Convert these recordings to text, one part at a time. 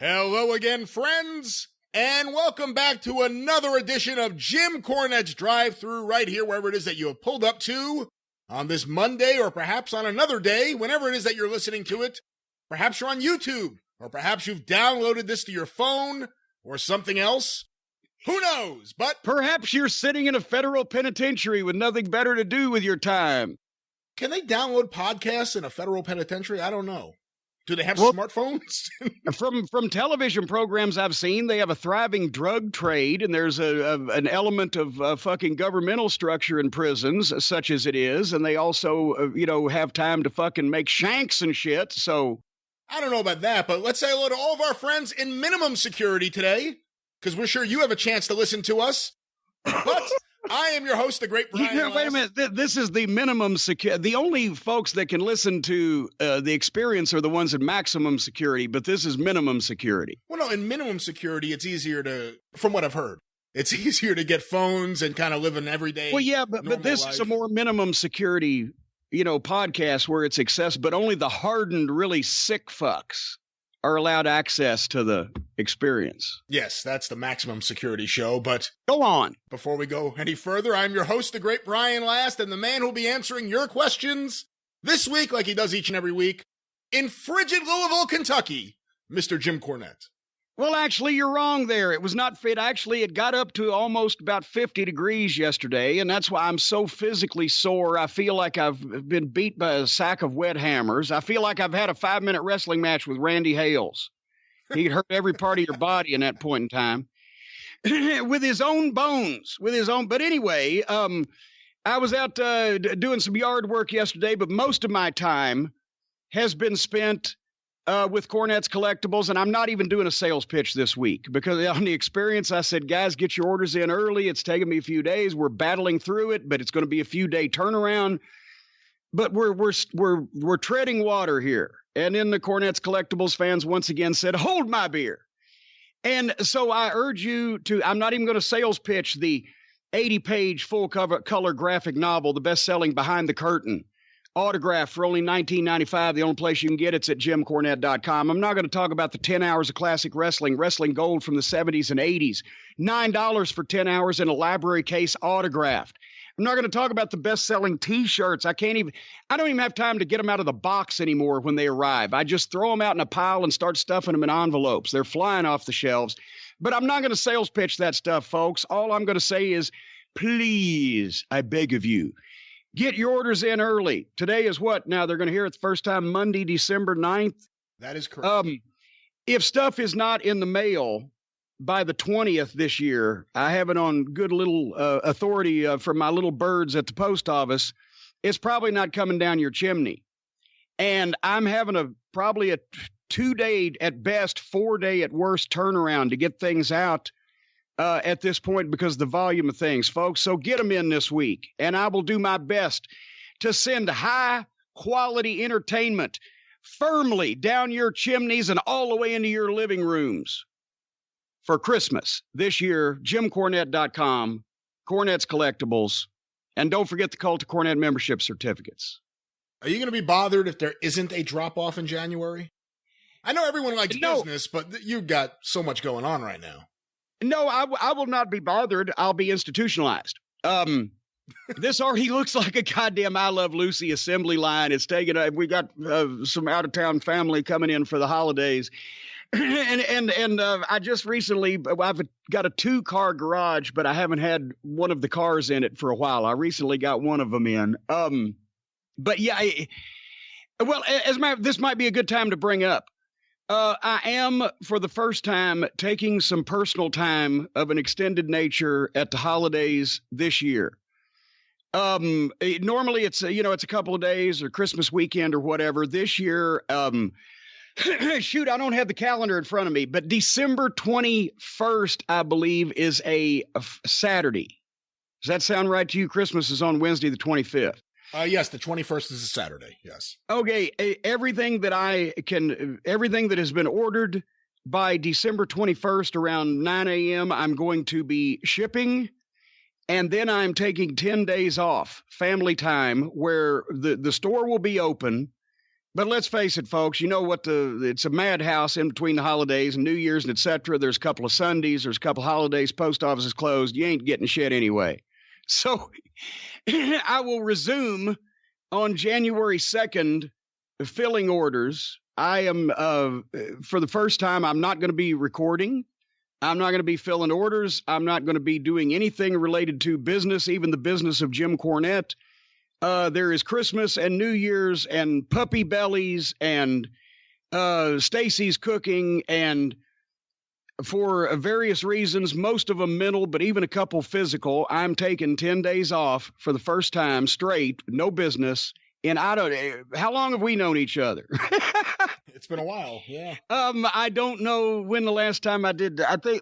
Hello again, friends, and welcome back to another edition of Jim Cornette's Drive-Thru right here, wherever it is that you have pulled up to on this Monday, or perhaps on another day, whenever it is that you're listening to it. Perhaps you're on YouTube, or perhaps you've downloaded this to your phone, or something else. Who knows? But perhaps you're sitting in a federal penitentiary with nothing better to do with your time. Can they download podcasts in a federal penitentiary? I don't know. Do they have smartphones? From television programs I've seen, they have a thriving drug trade, and there's an element of fucking governmental structure in prisons, such as it is, and they also, have time to fucking make shanks and shit, so... I don't know about that, but let's say hello to all of our friends in minimum security today, because we're sure you have a chance to listen to us. But I am your host, the great Brian. Wait a minute. This is the minimum security. The only folks that can listen to the experience are the ones in maximum security, but this is minimum security. Well, no, in minimum security, it's easier to, from what I've heard, it's easier to get phones and kind of live an everyday. Well, yeah, but this is a more minimum security, podcast where it's accessible, but only the hardened, really sick fucks are allowed access to the experience. Yes, that's the maximum security show, but... Go on. Before we go any further, I'm your host, the great Brian Last, and the man who'll be answering your questions this week, like he does each and every week, in frigid Louisville, Kentucky, Mr. Jim Cornette. Well, actually, you're wrong there. It was not fit. Actually, it got up to almost about 50 degrees yesterday, and that's why I'm so physically sore. I feel like I've been beat by a sack of wet hammers. I feel like I've had a 5-minute wrestling match with Randy Hales. He'd hurt every part of your body in that point in time. With his own bones. But anyway, I was out doing some yard work yesterday, but most of my time has been spent... with Cornette's Collectibles, and I'm not even doing a sales pitch this week because on the experience, I said, guys, get your orders in early. It's taken me a few days. We're battling through it, but it's going to be a few day turnaround. But we're treading water here. And then the Cornette's Collectibles fans once again said, hold my beer. And so I urge you to, I'm not even going to sales pitch the 80-page full color graphic novel, the best-selling Behind the Curtain. Autograph for only $19.95. The only place you can get it's at JimCornette.com. I'm not going to talk about the 10 hours of classic wrestling gold from the 70s and 80s. $9 for 10 hours in a library case autographed. I'm not going to talk about the best-selling T-shirts. I don't even have time to get them out of the box anymore when they arrive. I just throw them out in a pile and start stuffing them in envelopes. They're flying off the shelves. But I'm not going to sales pitch that stuff, folks. All I'm going to say is, please, I beg of you, get your orders in early. Today is what? Now, they're going to hear it the first time Monday, December 9th. That is correct. If stuff is not in the mail by the 20th this year, I have it on good little authority from my little birds at the post office. It's probably not coming down your chimney. And I'm having probably a 2-day, at best, 4-day at worst turnaround to get things out at this point because of the volume of things, folks. So get them in this week, and I will do my best to send high-quality entertainment firmly down your chimneys and all the way into your living rooms for Christmas this year. JimCornette.com, Cornette's Collectibles, and don't forget the Cult of Cornette membership certificates. Are you going to be bothered if there isn't a drop-off in January? I know everyone likes business, but you've got so much going on right now. No, I will not be bothered. I'll be institutionalized. This already looks like a goddamn I Love Lucy assembly line. It's taken. We got some out of town family coming in for the holidays, and I just recently I've got a 2-car garage, but I haven't had one of the cars in it for a while. I recently got one of them in. But yeah, this might be a good time to bring up. I am, for the first time, taking some personal time of an extended nature at the holidays this year. Normally it's a couple of days or Christmas weekend or whatever. This year, shoot, I don't have the calendar in front of me, but December 21st, I believe, is a Saturday. Does that sound right to you? Christmas is on Wednesday, the 25th. Yes, the 21st is a Saturday, yes. Okay, everything that has been ordered by December 21st around 9 a.m., I'm going to be shipping, and then I'm taking 10 days off, family time, where the store will be open, But let's face it, folks, you know what it's a madhouse in between the holidays and New Year's and et cetera. There's a couple of Sundays, there's a couple of holidays, post office is closed. You ain't getting shit anyway. So I will resume on January 2nd, filling orders. I am, for the first time, I'm not going to be recording. I'm not going to be filling orders. I'm not going to be doing anything related to business, even the business of Jim Cornette. There is Christmas and New Year's and puppy bellies and Stacy's cooking, and for various reasons, most of them mental, but even a couple physical, I'm taking 10 days off for the first time straight, no business. And how long have we known each other? It's been a while. Yeah. I don't know when the last time I did. I think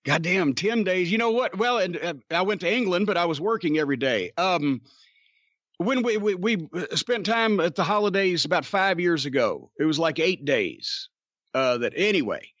goddamn 10 days. You know what? Well, and I went to England, but I was working every day. When we spent time at the holidays about 5 years ago, it was like 8 days. Anyway,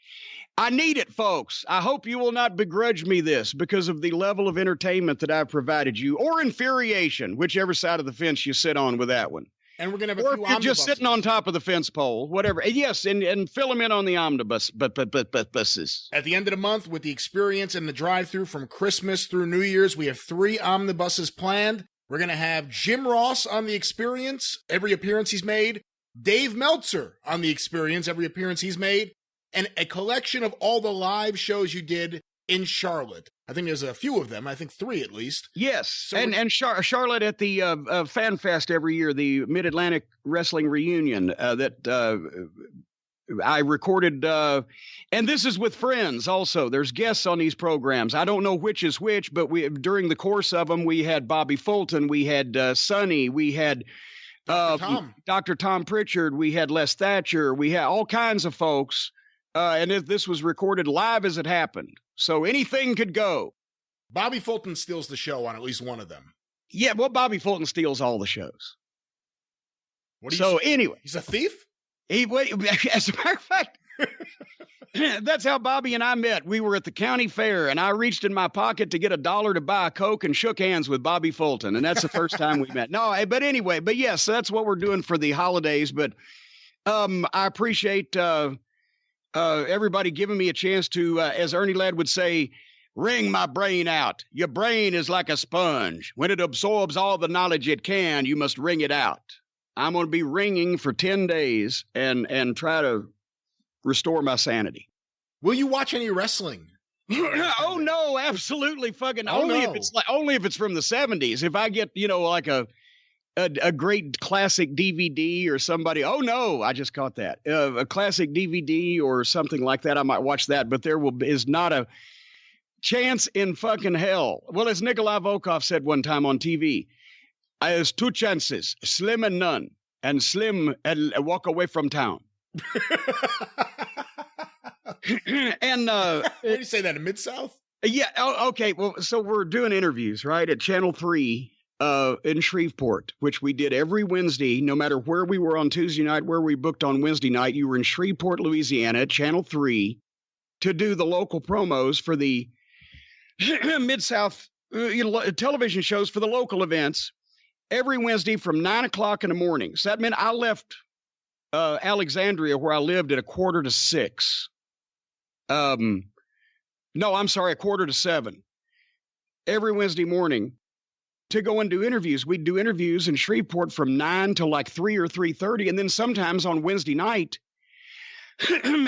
I need it, folks. I hope you will not begrudge me this because of the level of entertainment that I've provided you, or infuriation, whichever side of the fence you sit on with that one. And we're going to have or if you're just sitting on top of the fence pole, whatever. Yes, and fill them in on the omnibus, buses. At the end of the month, with the experience and the drive-through from Christmas through New Year's, we have 3 omnibuses planned. We're going to have Jim Ross on the experience, every appearance he's made. Dave Meltzer on the experience, every appearance he's made. And a collection of all the live shows you did in Charlotte. I think there's a few of them. I think 3 at least. Yes, so and Charlotte at the Fan Fest every year, the Mid-Atlantic Wrestling Reunion that I recorded. And this is with friends also. There's guests on these programs. I don't know which is which, but during the course of them, we had Bobby Fulton, we had Sonny, we had Dr. Tom Pritchard, we had Les Thatcher, we had all kinds of folks. And this was recorded live as it happened. So anything could go. Bobby Fulton steals the show on at least one of them. Yeah, well, Bobby Fulton steals all the shows. Anyway. He's a thief? As a matter of fact, that's how Bobby and I met. We were at the county fair, and I reached in my pocket to get $1 to buy a Coke and shook hands with Bobby Fulton. And that's the first time we met. No, but anyway, yes, that's what we're doing for the holidays. But I appreciate everybody giving me a chance to, as Ernie Ladd would say, wring my brain out. Your brain is like a sponge. When it absorbs all the knowledge it can, you must wring it out. I'm going to be wringing for 10 days and try to restore my sanity. Will you watch any wrestling? Oh no, absolutely fucking only if it's from the 70s. If I get, like a great classic DVD or somebody. Oh no, I just caught that. A classic DVD or something like that. I might watch that, but there is not a chance in fucking hell. Well, as Nikolai Volkov said one time on TV, there's 2 chances, slim and none, and slim and walk away from town. And where do you say that, in Mid-South? Yeah. Okay. Well, so we're doing interviews, right, at Channel 3 in Shreveport, which we did every Wednesday, no matter where we were on Tuesday night, where we booked on Wednesday night. You were in Shreveport, Louisiana, at Channel 3 to do the local promos for the Mid-South television shows for the local events every Wednesday from 9 o'clock in the morning. So that meant I left Alexandria, where I lived, at 5:45. No, I'm sorry, 6:45 every Wednesday morning to go and do interviews. We'd do interviews in Shreveport from 9 to like 3 or 3:30. And then sometimes on Wednesday night,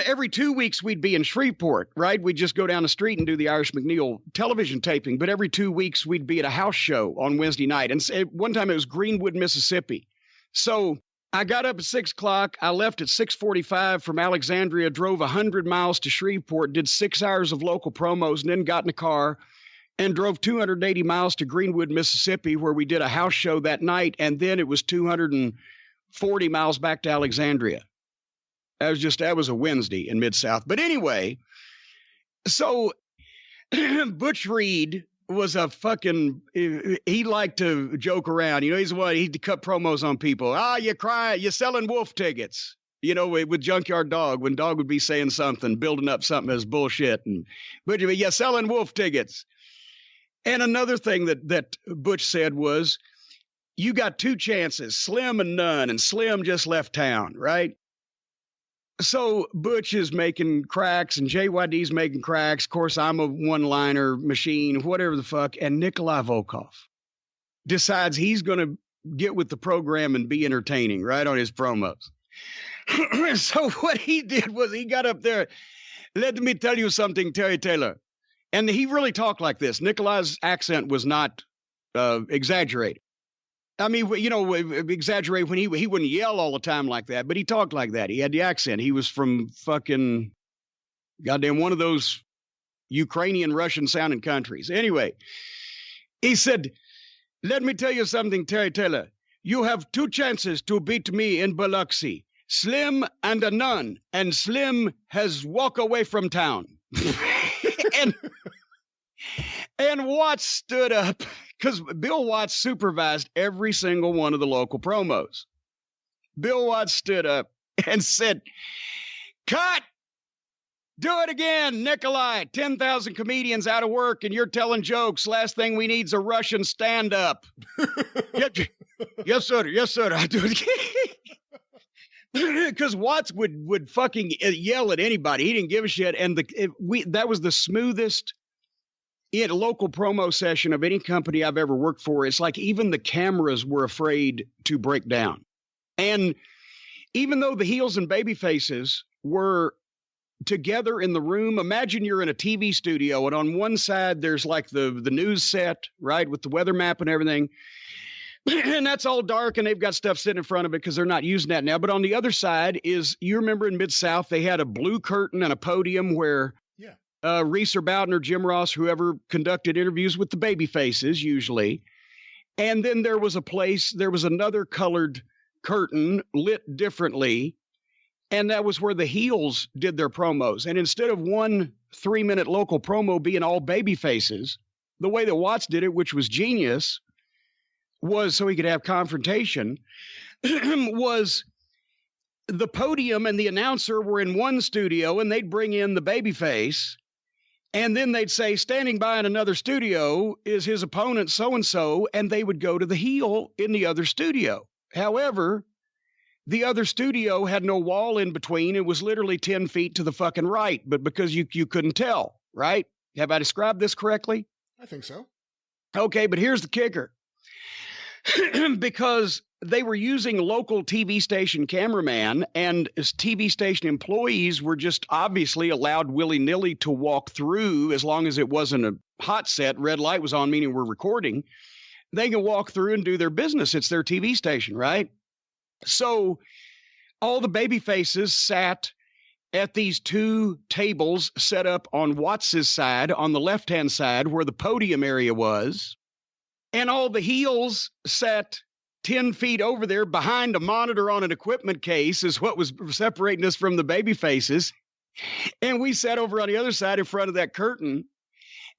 every 2 weeks, we'd be in Shreveport, right? We'd just go down the street and do the Irish McNeil television taping. But every 2 weeks, we'd be at a house show on Wednesday night. And one time it was Greenwood, Mississippi. So I got up at 6 o'clock. I left at 6:45 from Alexandria, drove 100 miles to Shreveport, did 6 hours of local promos, and then got in a car and drove 280 miles to Greenwood, Mississippi, where we did a house show that night. And then it was 240 miles back to Alexandria. That was a Wednesday in Mid-South. But anyway, so Butch Reed was a fucking, he liked to joke around. He's the one, he'd cut promos on people. You cry, you're selling wolf tickets. With Junkyard Dog, when Dog would be saying something, building up something as bullshit. But you're selling wolf tickets. And another thing that Butch said was, you got two chances, Slim and none, and Slim just left town, right? So Butch is making cracks and JYD's making cracks. Of course, I'm a one-liner machine, whatever the fuck. And Nikolai Volkov decides he's going to get with the program and be entertaining, right, on his promos. So what he did was he got up there, let me tell you something, Terry Taylor. And he really talked like this. Nikolai's accent was not exaggerated. I mean, you know, exaggerate when he wouldn't yell all the time like that, but he talked like that. He had the accent. He was from fucking goddamn one of those Ukrainian, Russian sounding countries. Anyway, he said, let me tell you something, Terry Taylor. You have two chances to beat me in Biloxi, Slim and a none. And Slim has walked away from town. And Watts stood up because Bill Watts supervised every single one of the local promos. Bill Watts stood up and said, cut! Do it again, Nikolai. 10,000 comedians out of work and you're telling jokes. Last thing we need is a Russian stand-up. Yes, sir. Yes, sir. I do it again. Because Watts would fucking yell at anybody. He didn't give a shit. And that was the smoothest local promo session of any company I've ever worked for. It's like even the cameras were afraid to break down. And even though the heels and baby faces were together in the room, imagine you're in a TV studio and on one side there's like the news set, right, with the weather map and everything. And that's all dark and they've got stuff sitting in front of it because they're not using that now. But on the other side is, you remember in Mid-South, they had a blue curtain and a podium where Reese or Bowden or Jim Ross, whoever conducted interviews with the baby faces usually. And then there was another colored curtain lit differently. And that was where the heels did their promos. And instead of 1 3-minute local promo being all baby faces, the way that Watts did it, which was genius, was so he could have confrontation, was the podium and the announcer were in one studio and they'd bring in the baby face. And then they'd say, standing by in another studio is his opponent so-and-so, and they would go to the heel in the other studio. However, the other studio had no wall in between. It was literally 10 feet to the fucking right, but because you couldn't tell, right? Have I described this correctly? I think so. Okay, but here's the kicker. Because they were using local TV station cameraman and TV station employees were just obviously allowed willy-nilly to walk through as long as it wasn't a hot set. Red light was on, meaning we're recording. They can walk through and do their business. It's their TV station, right? So all the baby faces sat at these two tables set up on Watts's side, on the left-hand side where the podium area was. And all the heels sat 10 feet over there behind a monitor on an equipment case is what was separating us from the baby faces. And we sat over on the other side in front of that curtain.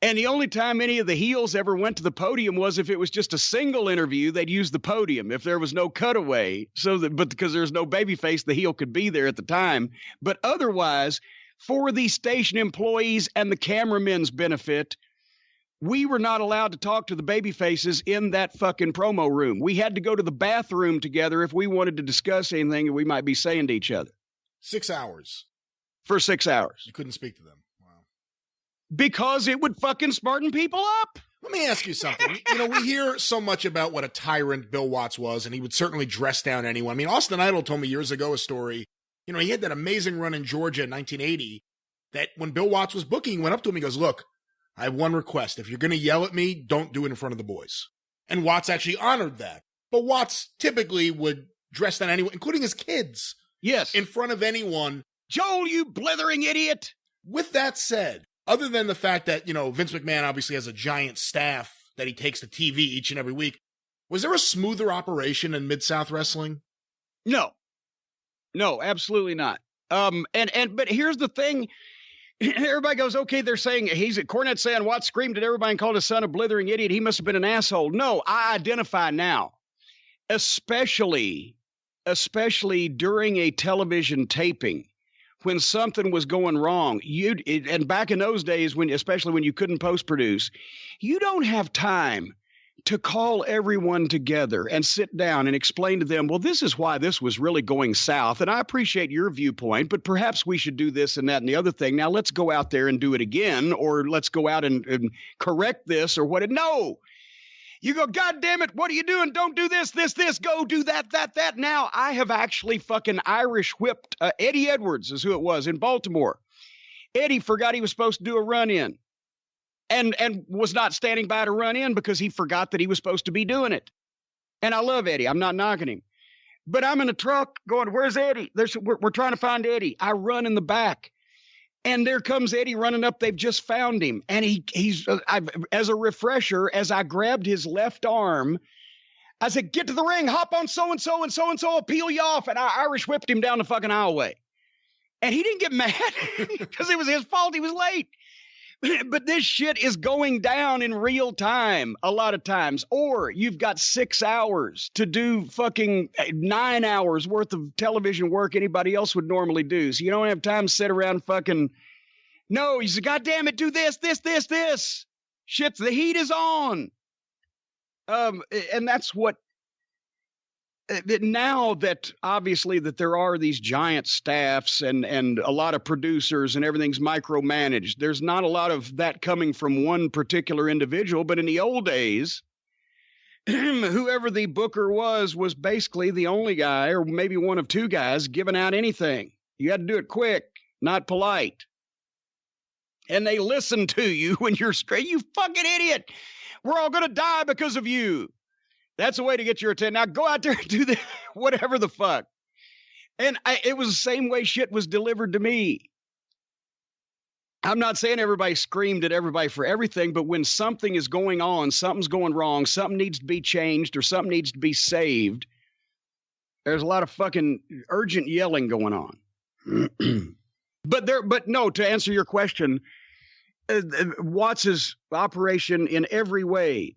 And the only time any of the heels ever went to the podium was if it was just a single interview, they'd use the podium if there was no cutaway. But because there's no baby face, the heel could be there at the time. But otherwise, for the station employees and the cameramen's benefit, we were not allowed to talk to the baby faces in that fucking promo room. We had to go to the bathroom together if we wanted to discuss anything that we might be saying to each other. 6 hours. For 6 hours. You couldn't speak to them. Wow. Because it would fucking smarten people up. Let me ask you something. You know, we hear so much about what a tyrant Bill Watts was, and he would certainly dress down anyone. I mean, Austin Idol told me years ago a story. You know, he had that amazing run in Georgia in 1980 that when Bill Watts was booking, he went up to him, he goes, look, I have one request. If you're going to yell at me, don't do it in front of the boys. And Watts actually honored that. But Watts typically would dress down anyone, including his kids. Yes. In front of anyone. Joel, you blithering idiot. With that said, other than the fact that, you know, Vince McMahon obviously has a giant staff that he takes to TV each and every week, was there a smoother operation in Mid-South Wrestling? No, absolutely not. But here's the thing. Everybody goes, okay, they're saying Cornette saying Watts screamed at everybody and called his son a blithering idiot. He must have been an asshole. No, I identify now, especially during a television taping when something was going wrong. And back in those days, especially when you couldn't post produce, you don't have time to call everyone together and sit down and explain to them, well, this is why this was really going south. And I appreciate your viewpoint, but perhaps we should do this and that and the other thing. Now let's go out there and do it again, or let's go out and correct this or what. No, you go, God damn it. What are you doing? Don't do this, go do that. Now I have actually fucking Irish whipped Eddie Edwards is who it was in Baltimore. Eddie forgot he was supposed to do a run in. And was not standing by to run in because he forgot that he was supposed to be doing it. And I love Eddie. I'm not knocking him. But I'm in a truck going, where's Eddie? We're trying to find Eddie. I run in the back. And there comes Eddie running up. They've just found him. And he's as a refresher, as I grabbed his left arm, I said, get to the ring, hop on so-and-so and so-and-so will peel you off. And I Irish whipped him down the fucking aisleway. And he didn't get mad because it was his fault. He was late. But this shit is going down in real time a lot of times. Or you've got 6 hours to do fucking 9 hours worth of television work anybody else would normally do. So you don't have time to sit around fucking. No, you say, God damn it, do this. Shit, the heat is on. And that's what. Now that obviously that there are these giant staffs and a lot of producers and everything's micromanaged, there's not a lot of that coming from one particular individual. But in the old days, whoever the booker was basically the only guy or maybe one of two guys giving out anything. You had to do it quick, not polite. And they listen to you when you're straight. You fucking idiot. We're all going to die because of you. That's a way to get your attention. Now go out there and do the whatever the fuck. And it was the same way shit was delivered to me. I'm not saying everybody screamed at everybody for everything, but when something is going on, something's going wrong, something needs to be changed or something needs to be saved, there's a lot of fucking urgent yelling going on. But no, to answer your question, Watts's operation in every way,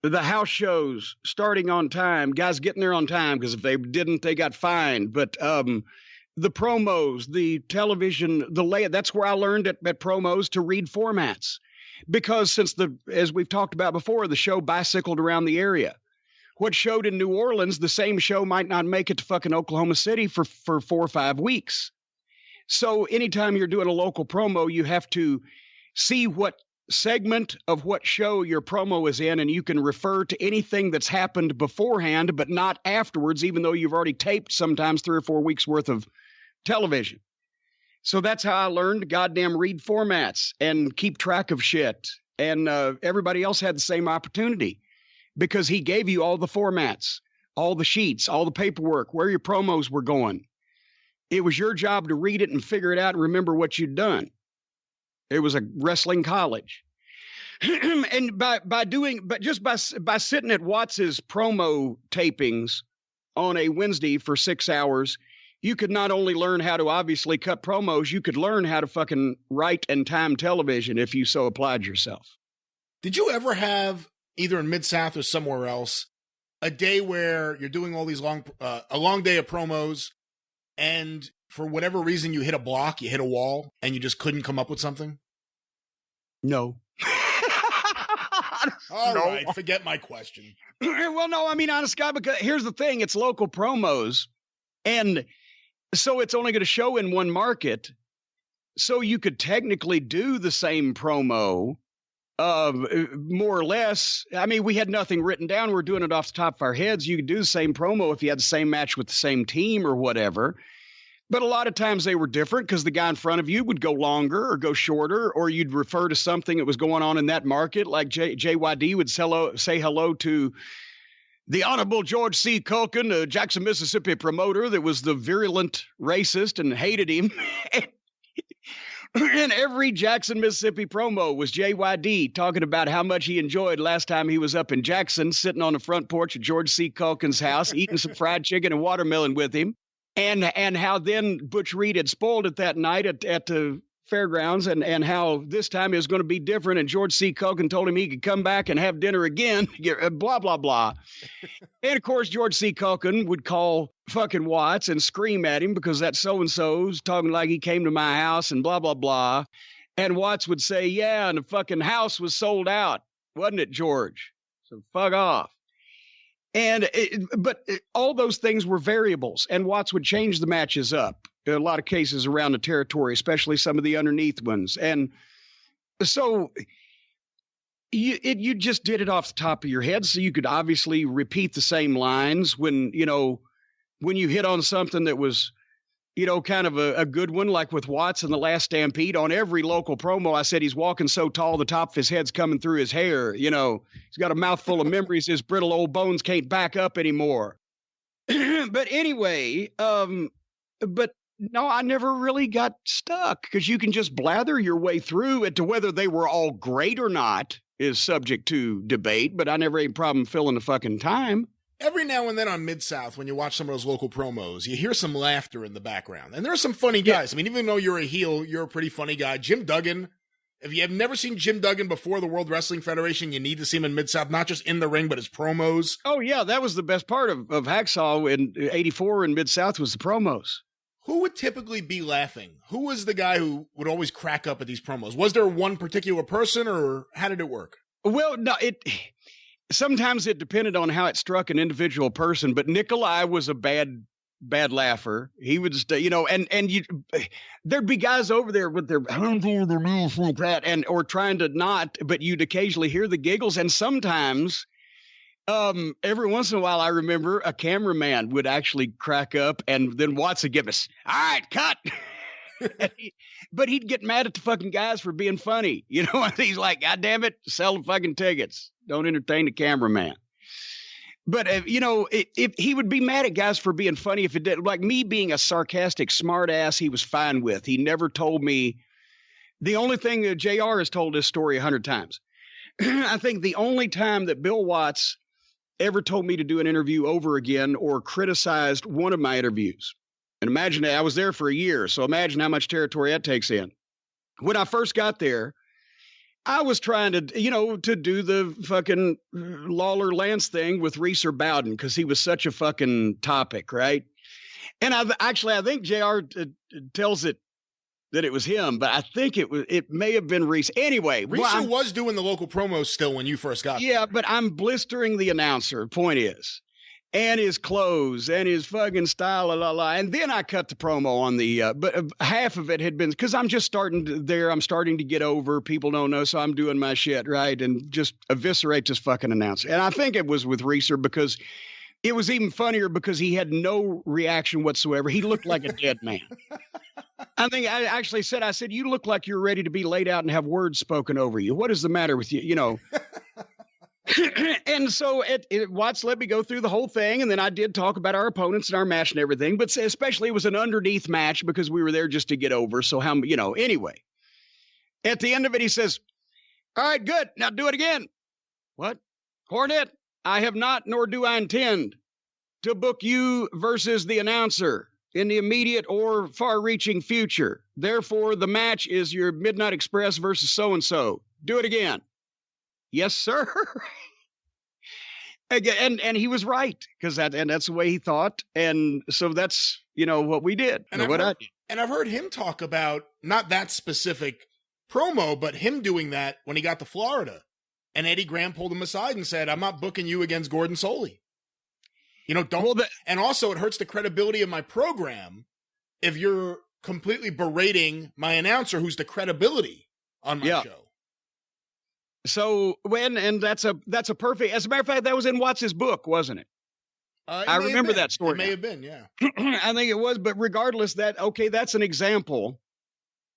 the house shows starting on time, guys getting there on time, because if they didn't, they got fined. But the promos, the television, the layout, that's where I learned at promos to read formats. Because as we've talked about before, the show bicycled around the area. What showed in New Orleans, the same show might not make it to fucking Oklahoma City for 4 or 5 weeks. So anytime you're doing a local promo, you have to see what segment of what show your promo is in, and you can refer to anything that's happened beforehand, but not afterwards, even though you've already taped sometimes 3 or 4 weeks worth of television. So that's how I learned to goddamn read formats and keep track of shit. And everybody else had the same opportunity because he gave you all the formats, all the sheets, all the paperwork, where your promos were going. It was your job to read it and figure it out and remember what you'd done. It was a wrestling college. And by sitting at Watts's promo tapings on a Wednesday for 6 hours, you could not only learn how to obviously cut promos, you could learn how to fucking write and time television if you so applied yourself. Did you ever have, either in Mid-South or somewhere else, a day where you're doing all these a long day of promos, and for whatever reason, you hit a block, you hit a wall, and you just couldn't come up with something? No. All right, forget my question. Well, no, I mean, honest God, because here's the thing. It's local promos, and so it's only going to show in one market. So you could technically do the same promo, more or less. I mean, we had nothing written down. We're doing it off the top of our heads. You could do the same promo if you had the same match with the same team or whatever. But a lot of times they were different because the guy in front of you would go longer or go shorter, or you'd refer to something that was going on in that market. Like JYD would say hello to the Honorable George C. Culkin, a Jackson, Mississippi promoter that was the virulent racist and hated him. And every Jackson, Mississippi promo was JYD talking about how much he enjoyed last time he was up in Jackson, sitting on the front porch of George C. Culkin's house, eating some fried chicken and watermelon with him. And how then Butch Reed had spoiled it that night at the fairgrounds, and how this time it was going to be different. And George C. Culkin told him he could come back and have dinner again, blah, blah, blah. And, of course, George C. Culkin would call fucking Watts and scream at him because that so-and-so's talking like he came to my house and blah, blah, blah. And Watts would say, yeah, and the fucking house was sold out. Wasn't it, George? So fuck off. But all those things were variables, and Watts would change the matches up in a lot of cases around the territory, especially some of the underneath ones. And so you just did it off the top of your head, so you could obviously repeat the same lines when you hit on something that was, kind of a good one, like with Watts in the last Stampede. On every local promo, I said he's walking so tall, the top of his head's coming through his hair. He's got a mouthful of memories. His brittle old bones can't back up anymore. But anyway, but no, I never really got stuck, because you can just blather your way through it. To whether they were all great or not is subject to debate, but I never had a problem filling the fucking time. Every now and then on Mid-South, when you watch some of those local promos, you hear some laughter in the background. And there are some funny guys. I mean, even though you're a heel, you're a pretty funny guy. Jim Duggan, if you have never seen Jim Duggan before the World Wrestling Federation, you need to see him in Mid-South, not just in the ring, but his promos. Oh, yeah, that was the best part of Hacksaw in 84 in Mid-South was the promos. Who would typically be laughing? Who was the guy who would always crack up at these promos? Was there one particular person, or how did it work? Well, no, sometimes it depended on how it struck an individual person, but Nikolai was a bad laugher. He would just, there'd be guys over there with their mouth like that, or trying to not, but you'd occasionally hear the giggles. And sometimes, every once in a while, I remember a cameraman would actually crack up, and then Watts would give us, "All right, cut." But he'd get mad at the fucking guys for being funny. He's like, "God damn it, sell the fucking tickets. Don't entertain the cameraman." But, if he would be mad at guys for being funny, if it did, like me being a sarcastic smart ass, he was fine with. He never told me. The only thing that JR has told this story 100 times. I think the only time that Bill Watts ever told me to do an interview over again or criticized one of my interviews. And imagine that I was there for a year. So imagine how much territory that takes in. When I first got there, I was trying to, to do the fucking Lawler Lance thing with Reeser Bowden, because he was such a fucking topic, right? And I think JR tells it that it was him, but I think it may have been Reese. Anyway. Reeser was doing the local promos still when you first got there. Yeah, but I'm blistering the announcer, point is. And his clothes and his fucking style, la la la. And then I cut the promo on the, but half of it had been, because I'm just starting to get over. People don't know, so I'm doing my shit, right? And just eviscerate this fucking announcer. And I think it was with Reeser, because it was even funnier because he had no reaction whatsoever. He looked like a dead man. I think I actually said, "You look like you're ready to be laid out and have words spoken over you. What is the matter with you?" And so Watts let me go through the whole thing, and then I did talk about our opponents and our match and everything, but especially it was an underneath match because we were there just to get over. So anyway, at the end of it, he says, "All right, good. Now do it again." "What?" "Cornette, I have not, nor do I intend to book you versus the announcer in the immediate or far-reaching future. Therefore, the match is your Midnight Express versus so-and-so. Do it again." "Yes, sir." And he was right, because that's the way he thought. And so that's, what we did. And I've heard him talk about not that specific promo, but him doing that when he got to Florida. And Eddie Graham pulled him aside and said, "I'm not booking you against Gordon Soley. And also it hurts the credibility of my program if you're completely berating my announcer, who's the credibility on my show." So that's a perfect, as a matter of fact, that was in Watts' book, wasn't it? I remember that story. It may have been, yeah. I think it was, but regardless, that's an example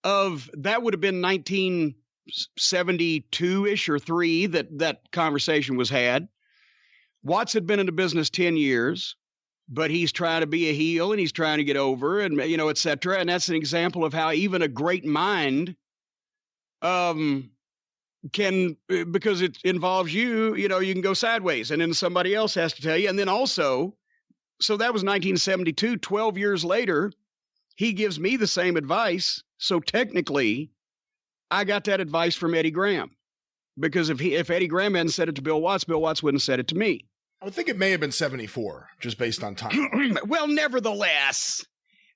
of, that would have been 1972-ish or 3 that conversation was had. Watts had been in the business 10 years, but he's trying to be a heel and he's trying to get over, and et cetera. And that's an example of how even a great mind, can, because it involves you can go sideways, and then somebody else has to tell you. And then also, so that was 1972, 12 years later, he gives me the same advice. So technically I got that advice from Eddie Graham, because if Eddie Graham hadn't said it to Bill Watts wouldn't have said it to me. I would think it may have been 74, just based on time. Well, nevertheless,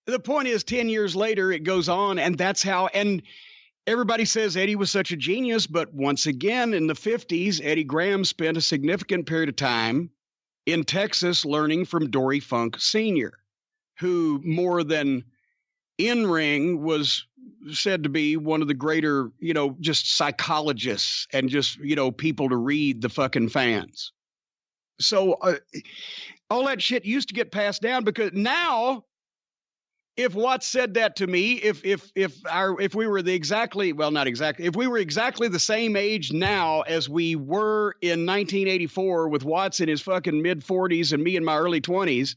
the point is 10 years later, it goes on, and that's how, and Everybody says Eddie was such a genius, but once again, in the 50s, Eddie Graham spent a significant period of time in Texas learning from Dory Funk Sr., who more than in-ring was said to be one of the greater, just psychologists and just, people to read the fucking fans. So all that shit used to get passed down, because now, if Watts said that to me, if we were if we were exactly the same age now as we were in 1984 with Watts in his fucking mid 40s and me in my early 20s,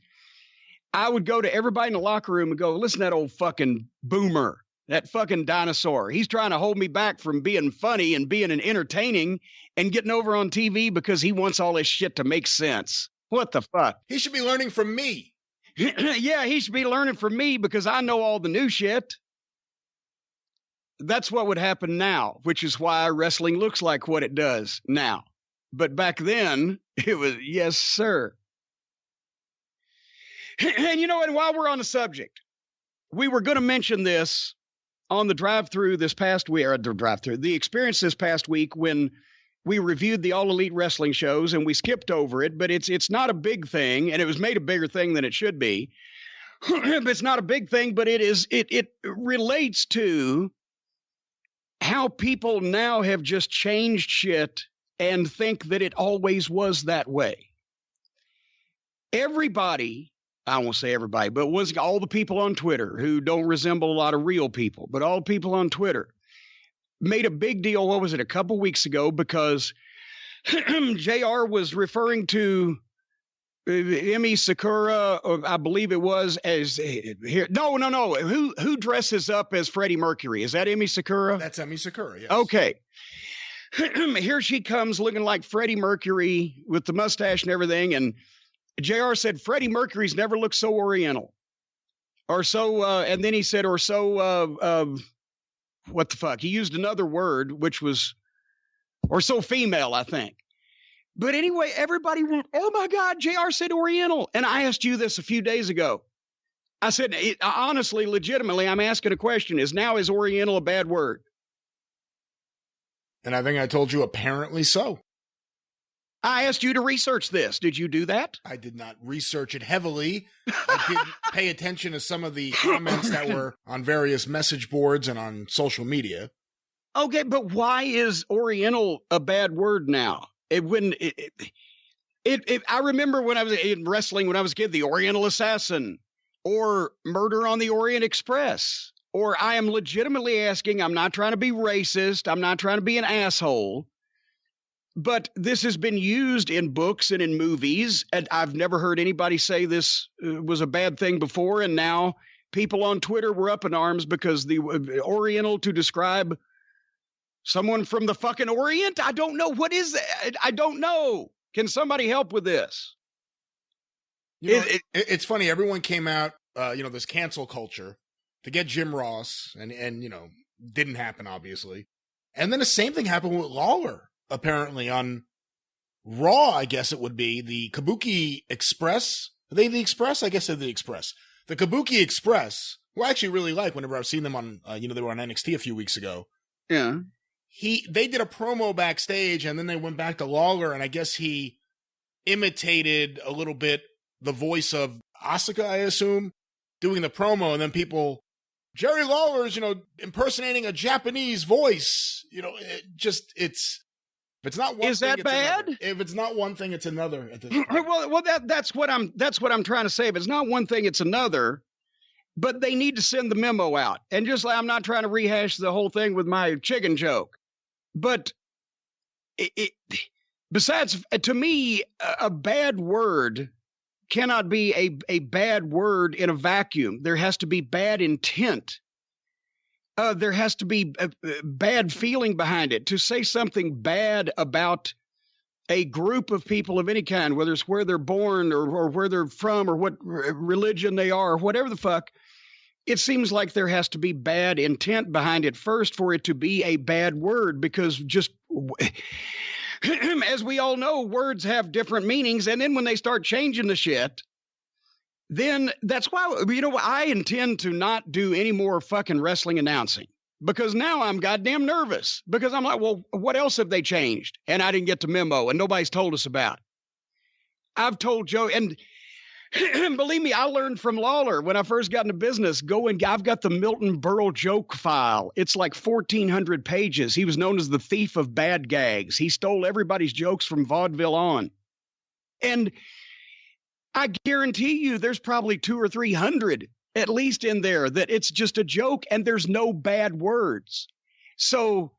I would go to everybody in the locker room and go, listen to that old fucking boomer, that fucking dinosaur. He's trying to hold me back from being funny and being entertaining and getting over on TV because he wants all this shit to make sense. What the fuck? He should be learning from me. Yeah, he should be learning from me because I know all the new shit. That's what would happen now, which is why wrestling looks like what it does now. But back then, it was, yes, sir. And and while we're on the subject, we were going to mention this on the drive-thru this past week, or the experience this past week when we reviewed the All Elite Wrestling shows, and we skipped over it, but it's not a big thing, and it was made a bigger thing than it should be. It's not a big thing, but it relates to how people now have just changed shit and think that it always was that way. Everybody, I won't say everybody, but all the people on Twitter who don't resemble a lot of real people, but all the people on Twitter made a big deal, what was it, a couple weeks ago, because JR was referring to Emi Sakura, I believe it was, as here. No. Who dresses up as Freddie Mercury? Is that Emi Sakura? That's Emi Sakura, yes. Okay. Here she comes looking like Freddie Mercury with the mustache and everything. And JR said, Freddie Mercury's never looked so Oriental. Or so, and then he said, or so, what the fuck? He used another word, which was, or so female, I think. But anyway, everybody went, oh my God, JR said Oriental. And I asked you this a few days ago. I said, honestly, legitimately, I'm asking a question. Is Oriental a bad word? And I think I told you apparently so. I asked you to research this. Did you do that? I did not research it heavily. I didn't pay attention to some of the comments that were on various message boards and on social media. Okay, but why is Oriental a bad word now? I remember when I was in wrestling, when I was a kid, the Oriental Assassin or Murder on the Orient Express. Or I am legitimately asking, I'm not trying to be racist. I'm not trying to be an asshole. But this has been used in books and in movies, and I've never heard anybody say this was a bad thing before, and now people on Twitter were up in arms because the Oriental to describe someone from the fucking Orient? I don't know. What is that? I don't know. Can somebody help with this? It's funny. Everyone came out, this cancel culture to get Jim Ross, and didn't happen, obviously. And then the same thing happened with Lawler. Apparently on Raw, I guess it would be the Kabuki Express. Are they the Express? I guess they're the Express. The Kabuki Express, who I actually really like whenever I've seen them on, they were on NXT a few weeks ago. Yeah. They did a promo backstage and then they went back to Lawler, and I guess he imitated a little bit the voice of Asuka, I assume, doing the promo, and then people, Jerry Lawler's, impersonating a Japanese voice. If it's not one is thing, that it's bad? Another. If it's not one thing, it's another. At this well, that's what I'm trying to say. If it's not one thing, it's another. But they need to send the memo out. And just like I'm not trying to rehash the whole thing with my chicken joke, but besides, to me, a bad word cannot be a bad word in a vacuum. There has to be bad intent. There has to be a bad feeling behind it. To say something bad about a group of people of any kind, whether it's where they're born or where they're from or what religion they are or whatever the fuck, it seems like there has to be bad intent behind it first for it to be a bad word, because just as we all know, words have different meanings. And then when they start changing the shit, then that's why, I intend to not do any more fucking wrestling announcing. because now I'm goddamn nervous because I'm like, well, what else have they changed? And I didn't get the memo and nobody's told us about. I've told Joe, and believe me, I learned from Lawler when I first got into business. I've got the Milton Berle joke file. It's like 1,400 pages. He was known as the thief of bad gags. He stole everybody's jokes from vaudeville on. And I guarantee you there's probably 200 or 300 at least in there that it's just a joke and there's no bad words. So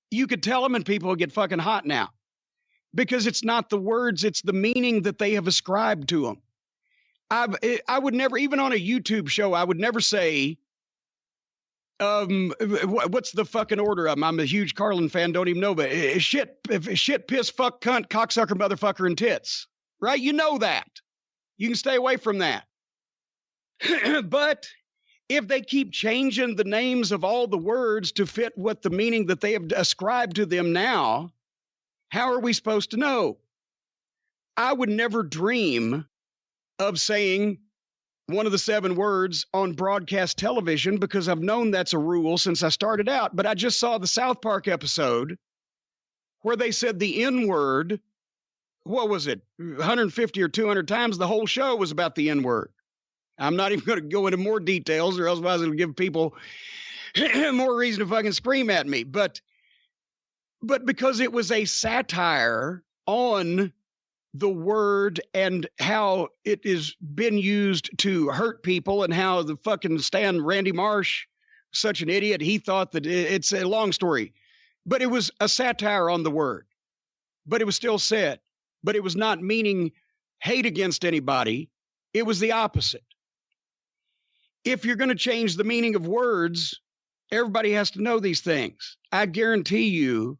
you could tell them and people will get fucking hot now because it's not the words, it's the meaning that they have ascribed to them. I would never, even on a YouTube show, I would never say, what's the fucking order of them? I'm a huge Carlin fan, don't even know, but shit, piss, fuck, cunt, cocksucker, motherfucker, and tits. Right? You know that. You can stay away from that. But if they keep changing the names of all the words to fit what the meaning that they have ascribed to them now, how are we supposed to know? I would never dream of saying one of the 7 words on broadcast television because I've known that's a rule since I started out. But I just saw the South Park episode where they said the N-word, what was it, 150 or 200 times. The whole show was about the N-word. I'm not even going to go into more details or else I was going to give people more reason to fucking scream at me. But because it was a satire on the word and how it has been used to hurt people and how the fucking Randy Marsh, such an idiot, he thought that it's a long story, but it was a satire on the word, but it was still said, but it was not meaning hate against anybody. It was the opposite. If you're going to change the meaning of words, everybody has to know these things. I guarantee you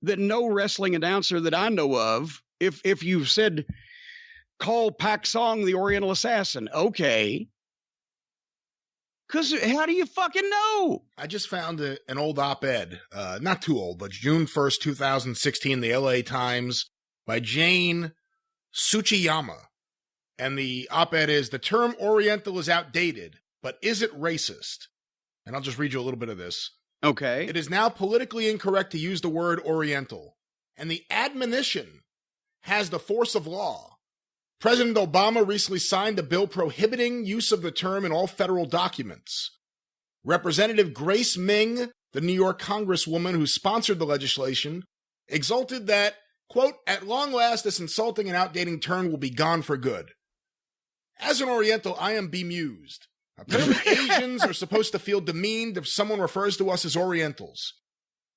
that no wrestling announcer that I know of, if you've said, call Pak Song the Oriental Assassin, okay. Because how do you fucking know? I just found an old op-ed, not too old, but June 1st, 2016, the LA Times, by Jane Tsuchiyama. And the op-ed is, the term Oriental is outdated, but is it racist? And I'll just read you a little bit of this. Okay. It is now politically incorrect to use the word Oriental, and the admonition has the force of law. President Obama recently signed a bill prohibiting use of the term in all federal documents. Representative Grace Ming, the New York Congresswoman who sponsored the legislation, exulted that, quote, at long last, this insulting and outdating term will be gone for good. As an Oriental, I am bemused. Apparently, Asians are supposed to feel demeaned if someone refers to us as Orientals.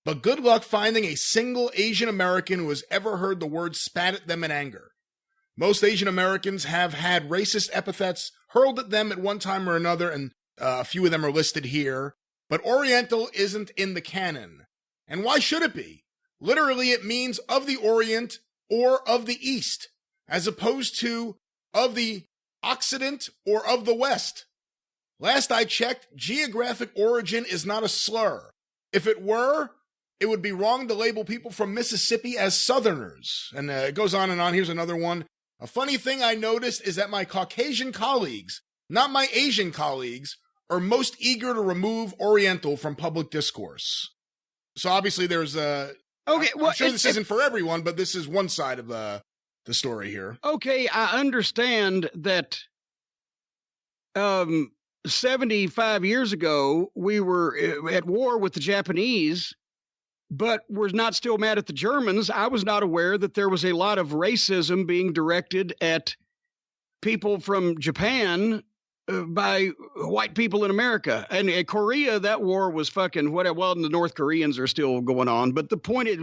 But good luck finding a single Asian American who has ever heard the word spat at them in anger. Most Asian Americans have had racist epithets hurled at them at one time or another, and a few of them are listed here. But Oriental isn't in the canon. And why should it be? Literally, it means of the Orient or of the East, as opposed to of the Occident or of the West. Last I checked, geographic origin is not a slur. If it were, it would be wrong to label people from Mississippi as Southerners. And it goes on and on. Here's another one. A funny thing I noticed is that my Caucasian colleagues, not my Asian colleagues, are most eager to remove Oriental from public discourse. So obviously there's a... Okay, well, I'm sure this isn't for everyone, but this is one side of the story here. Okay, I understand that 75 years ago, we were at war with the Japanese, but we're not still mad at the Germans. I was not aware that there was a lot of racism being directed at people from Japan by white people in America. And in Korea, that war was fucking whatever. Well, the North Koreans are still going on. But the point is...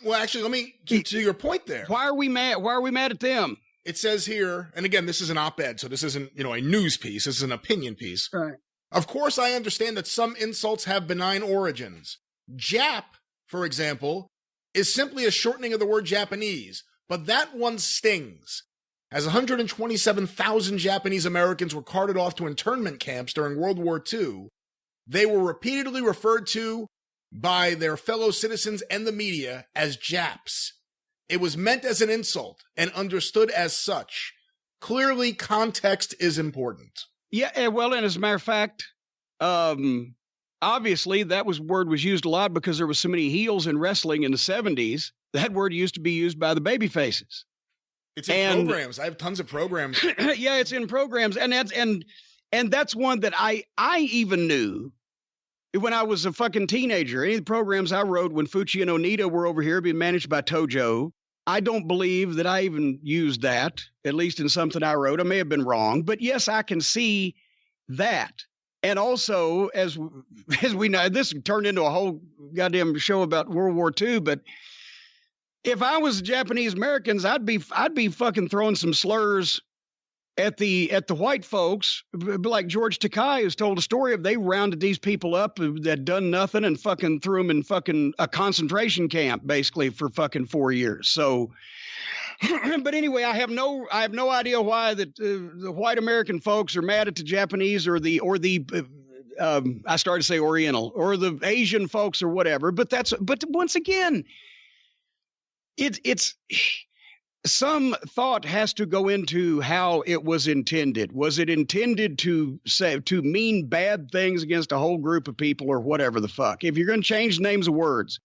Well, actually, let me... To your point there. Why are we mad? Why are we mad at them? It says here, and again, this is an op-ed, so this isn't, a news piece. This is an opinion piece. Right. Of course, I understand that some insults have benign origins. Jap, for example, is simply a shortening of the word Japanese, but that one stings. As 127,000 Japanese Americans were carted off to internment camps during World War II, they were repeatedly referred to by their fellow citizens and the media as Japs. It was meant as an insult and understood as such. Clearly, context is important. Yeah, well, and as a matter of fact, obviously that word was used a lot because there was so many heels in wrestling in the 70s. That word used to be used by the baby faces. It's in programs. I have tons of programs. Yeah, it's in programs. And that's one that I even knew when I was a fucking teenager. Any of the programs I wrote when Fucci and Onita were over here being managed by Tojo, I don't believe that I even used that, at least in something I wrote. I may have been wrong, but yes, I can see that. And also, as we know, this turned into a whole goddamn show about World War II, but if I was Japanese Americans, I'd be fucking throwing some slurs at the white folks, like George Takei, who's told a story of they rounded these people up that done nothing and fucking threw them in fucking a concentration camp, basically, for fucking 4 years. So, but anyway, I have no idea why the white American folks are mad at the Japanese or the I started to say Oriental or the Asian folks or whatever. But once again, it's some thought has to go into how it was intended. Was it intended to mean bad things against a whole group of people or whatever the fuck? If you're going to change names of words,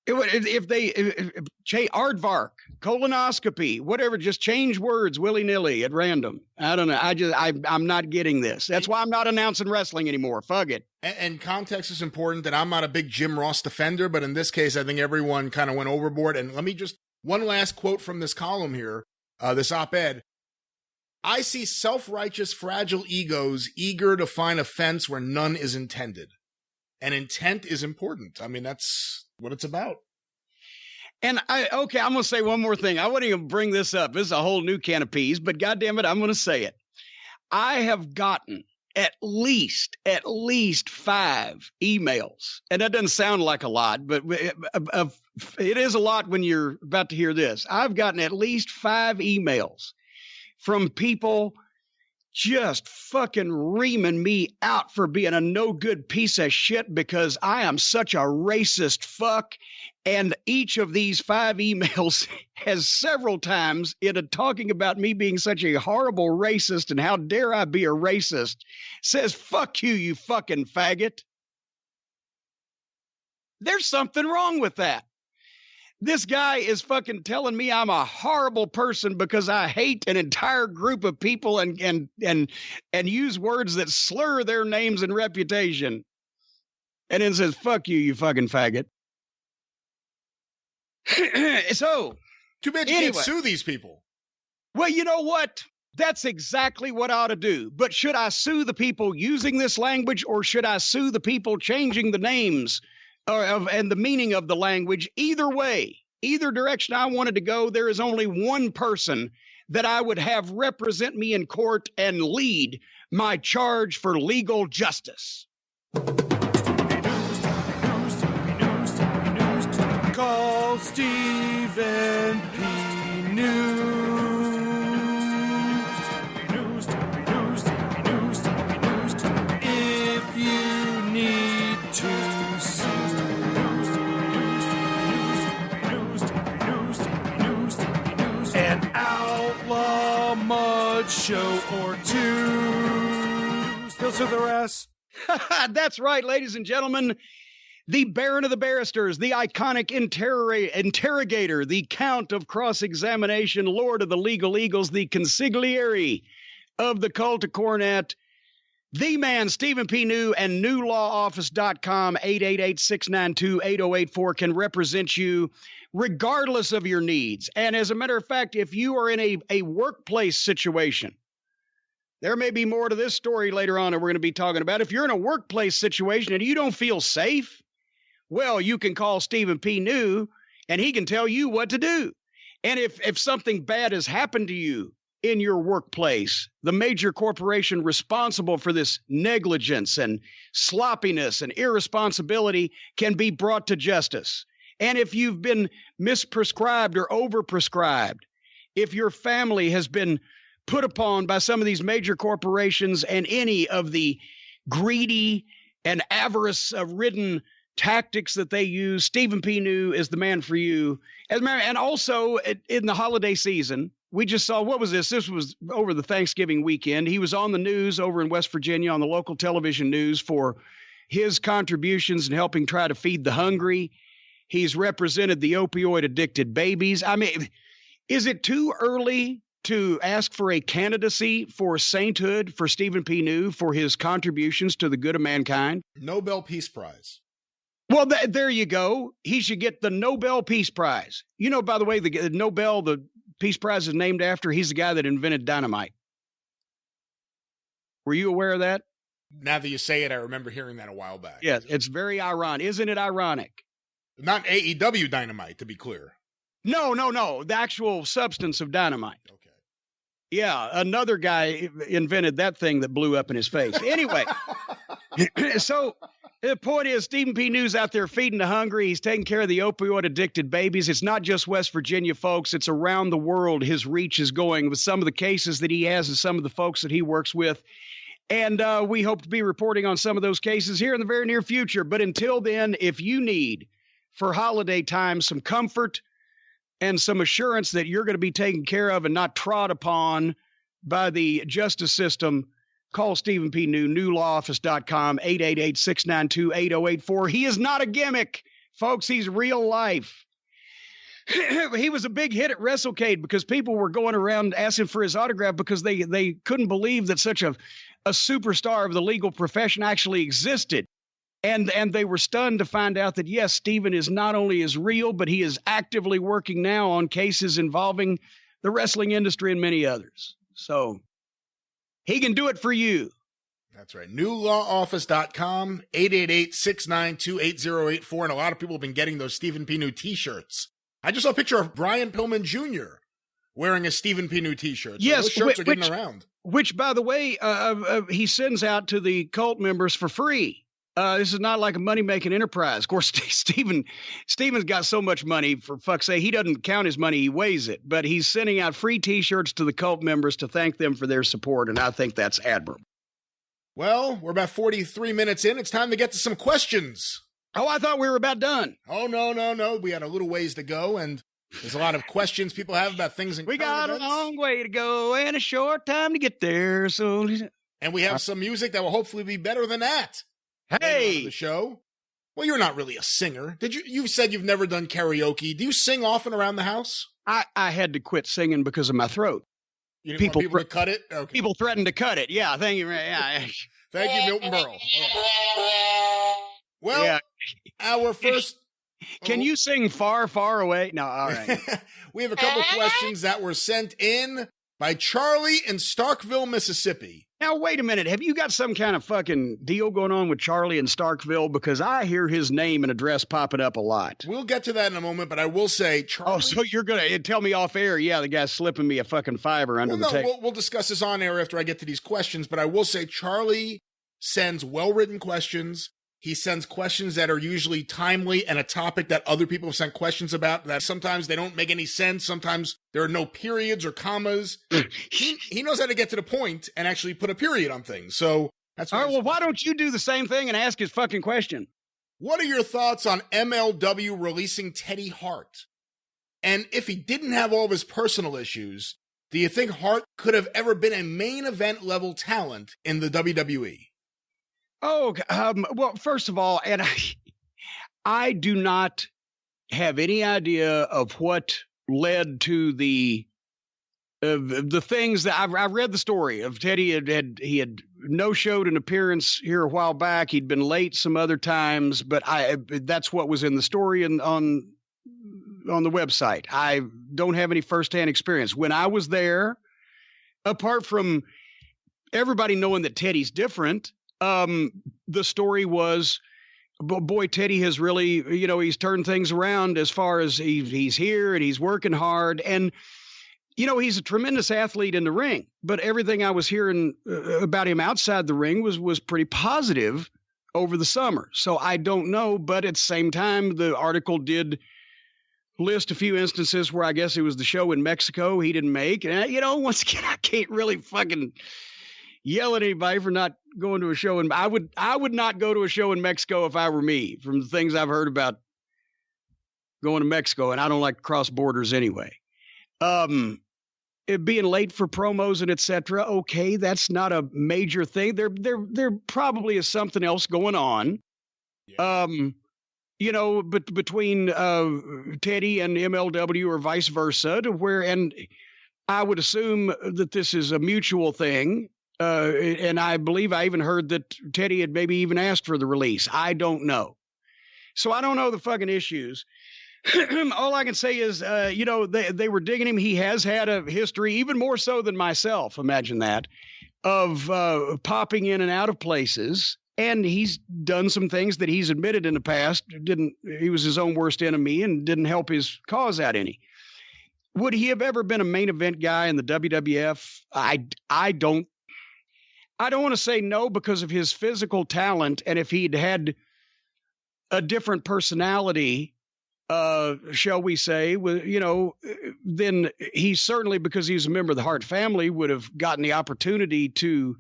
aardvark, colonoscopy, whatever, just change words willy-nilly at random. I don't know. I'm not getting this. That's why I'm not announcing wrestling anymore. Fuck it. And context is important, that I'm not a big Jim Ross defender, but in this case, I think everyone kind of went overboard. And let me just, one last quote from this column here, this op-ed. I see self-righteous, fragile egos eager to find offense where none is intended. And intent is important. I mean, that's what it's about. And I'm going to say one more thing. I wouldn't even bring this up. This is a whole new can of peas, but goddamn it, I'm going to say it. I have gotten at least 5 emails. And that doesn't sound like a lot, but it is a lot when you're about to hear this. I've gotten at least 5 emails from people just fucking reaming me out for being a no good piece of shit because I am such a racist fuck. And each of these 5 emails has several times in talking about me being such a horrible racist and how dare I be a racist, says, fuck you, you fucking faggot. There's something wrong with that. This guy is fucking telling me I'm a horrible person because I hate an entire group of people and use words that slur their names and reputation. And then says, fuck you, you fucking faggot. So, too bad you can't sue these people. Well, you know what? That's exactly what I ought to do. But should I sue the people using this language, or should I sue the people changing the names and the meaning of the language? Either way, either direction I wanted to go, there is only one person that I would have represent me in court and lead my charge for legal justice. Call Stephen P. News. If you need to sue. An outlaw mud show or two. Still to the rest. That's right, ladies and gentlemen. The Baron of the Barristers, the iconic interrogator, the Count of Cross-Examination, Lord of the Legal Eagles, the consigliere of the Cult of Cornette, the man, Stephen P. New, and newlawoffice.com, 888-692-8084, can represent you regardless of your needs. And as a matter of fact, if you are in a workplace situation, there may be more to this story later on that we're going to be talking about. If you're in a workplace situation and you don't feel safe, well, you can call Stephen P. New, and he can tell you what to do. And if something bad has happened to you in your workplace, the major corporation responsible for this negligence and sloppiness and irresponsibility can be brought to justice. And if you've been misprescribed or overprescribed, if your family has been put upon by some of these major corporations and any of the greedy and avarice-ridden tactics that they use, Stephen P. New is the man for you. And also in the holiday season, we just saw, what was this? This was over the Thanksgiving weekend. He was on the news over in West Virginia on the local television news for his contributions in helping try to feed the hungry. He's represented the opioid-addicted babies. I mean, is it too early to ask for a candidacy for sainthood for Stephen P. New for his contributions to the good of mankind? Nobel Peace Prize. Well, there you go. He should get the Nobel Peace Prize. You know, by the way, the Nobel, the Peace Prize is named after, he's the guy that invented dynamite. Were you aware of that? Now that you say it, I remember hearing that a while back. Yes, it's very ironic. Isn't it ironic? Not AEW dynamite, to be clear. No. The actual substance of dynamite. Okay. Yeah, another guy invented that thing that blew up in his face. Anyway, so the point is Stephen P. New's out there feeding the hungry. He's taking care of the opioid-addicted babies. It's not just West Virginia, folks. It's around the world his reach is going with some of the cases that he has and some of the folks that he works with. And we hope to be reporting on some of those cases here in the very near future. But until then, if you need for holiday time some comfort and some assurance that you're going to be taken care of and not trod upon by the justice system, call Stephen P. New, newlawoffice.com, 888-692-8084. He is not a gimmick, folks. He's real life. He was a big hit at WrestleCade because people were going around asking for his autograph because they couldn't believe that such a superstar of the legal profession actually existed. And they were stunned to find out that, yes, Stephen is not only as real, but he is actively working now on cases involving the wrestling industry and many others. So he can do it for you. That's right. Newlawoffice.com, 888-692-8084. And a lot of people have been getting those Stephen P. New t-shirts. I just saw a picture of Brian Pillman Jr. wearing a Stephen P. New t-shirt. So yes, those shirts are getting around. Which, by the way, he sends out to the cult members for free. This is not like a money-making enterprise. Of course, Stephen's got so much money, for fuck's sake, he doesn't count his money, he weighs it. But he's sending out free T-shirts to the cult members to thank them for their support, and I think that's admirable. Well, we're about 43 minutes in. It's time to get to some questions. Oh, I thought we were about done. Oh, no. We had a little ways to go, and there's a lot of questions people have about things in We got a long way to go and a short time to get there. So, and we have some music that will hopefully be better than that. Hey, the show. Well, you're not really a singer. You said you've never done karaoke. Do you sing often around the house? I had to quit singing because of my throat. You didn't want people to cut it? Okay. People threatened to cut it. Yeah, thank you. Yeah. Thank you, Milton Berle. Well, yeah. Our first... Can you sing Far, Far Away? No, all right. We have a couple questions that were sent in by Charlie in Starkville, Mississippi. Now, wait a minute. Have you got some kind of fucking deal going on with Charlie in Starkville? Because I hear his name and address popping up a lot. We'll get to that in a moment, but I will say, Charlie... Oh, so you're going to tell me off air, yeah, the guy's slipping me a fucking $5 under the table. We'll discuss this on air after I get to these questions, but I will say Charlie sends well-written questions. He sends questions that are usually timely and a topic that other people have sent questions about that sometimes they don't make any sense. Sometimes there are no periods or commas. He knows how to get to the point and actually put a period on things. So that's all right. Well, why don't you do the same thing and ask his fucking question? What are your thoughts on MLW releasing Teddy Hart? And if he didn't have all of his personal issues, do you think Hart could have ever been a main event level talent in the WWE? Oh, well, first of all, and I do not have any idea of what led to the things that I read the story of Teddy. He had no-showed an appearance here a while back. He'd been late some other times, but that's what was in the story and on the website. I don't have any firsthand experience. When I was there, apart from everybody knowing that Teddy's different, the story was, boy, Teddy has really, he's turned things around as far as he's here and he's working hard. And, he's a tremendous athlete in the ring, but everything I was hearing about him outside the ring was pretty positive over the summer. So I don't know, but at the same time, the article did list a few instances where I guess it was the show in Mexico he didn't make. And, once again, I can't really fucking yell at anybody for not going to a show. And I would not go to a show in Mexico if I were me, from the things I've heard about going to Mexico. And I don't like to cross borders anyway. being late for promos and etc. Okay, that's not a major thing. There probably is something else going on. Yeah. But between Teddy and MLW or vice versa, and I would assume that this is a mutual thing. And I believe I even heard that Teddy had maybe even asked for the release. I don't know. So I don't know the fucking issues. All I can say is, they were digging him. He has had a history, even more so than myself, imagine that, of popping in and out of places. And he's done some things that he's admitted in the past. He was his own worst enemy and didn't help his cause out any. Would he have ever been a main event guy in the WWF? I don't want to say no because of his physical talent. And if he'd had a different personality, shall we say, then he certainly, because he's a member of the Hart family, would have gotten the opportunity to,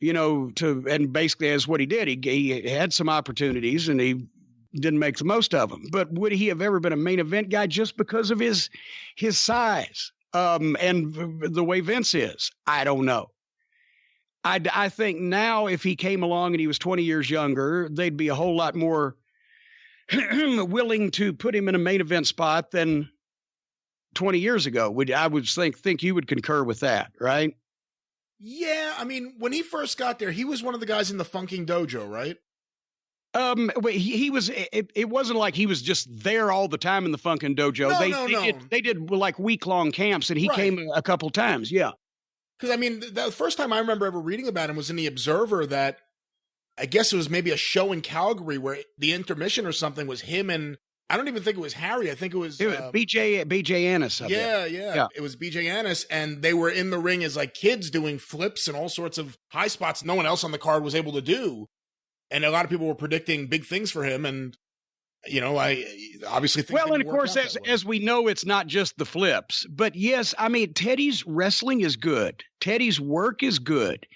and basically as what he did, he had some opportunities and he didn't make the most of them. But would he have ever been a main event guy just because of his size, and the way Vince is? I don't know. I think now if he came along and he was 20 years younger, they'd be a whole lot more willing to put him in a main event spot than 20 years ago. I would think you would concur with that, right? Yeah, I mean, when he first got there, he was one of the guys in the Funking Dojo, right? He was. It wasn't like he was just there all the time in the Funkin' Dojo. No. They did like week-long camps, and he came a couple times. Yeah. Because, I mean, the first time I remember ever reading about him was in the Observer that I guess it was maybe a show in Calgary where the intermission or something was him and I don't even think it was Harry. I think it was BJ Annis. Yeah. It was BJ Annis, and they were in the ring as like kids doing flips and all sorts of high spots no one else on the card was able to do. And a lot of people were predicting big things for him, and I obviously think. Well, and of course, as we know, it's not just the flips, but yes, I mean, Teddy's wrestling is good. Teddy's work is good.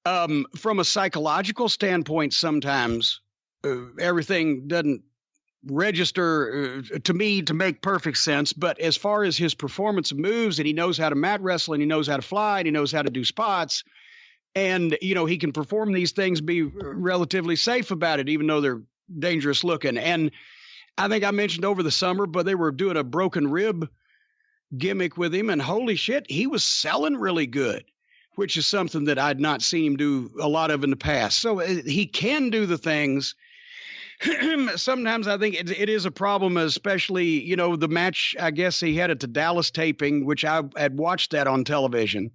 From a psychological standpoint, sometimes everything doesn't register to me to make perfect sense. But as far as his performance moves, and he knows how to mat wrestle, and he knows how to fly, and he knows how to do spots. And, he can perform these things, be relatively safe about it, even though they're dangerous looking. And I think I mentioned over the summer, but they were doing a broken rib gimmick with him. And holy shit, he was selling really good, which is something that I'd not seen him do a lot of in the past. So he can do the things. Sometimes I think it is a problem, especially, the match, I guess he had at the Dallas taping, which I had watched that on television,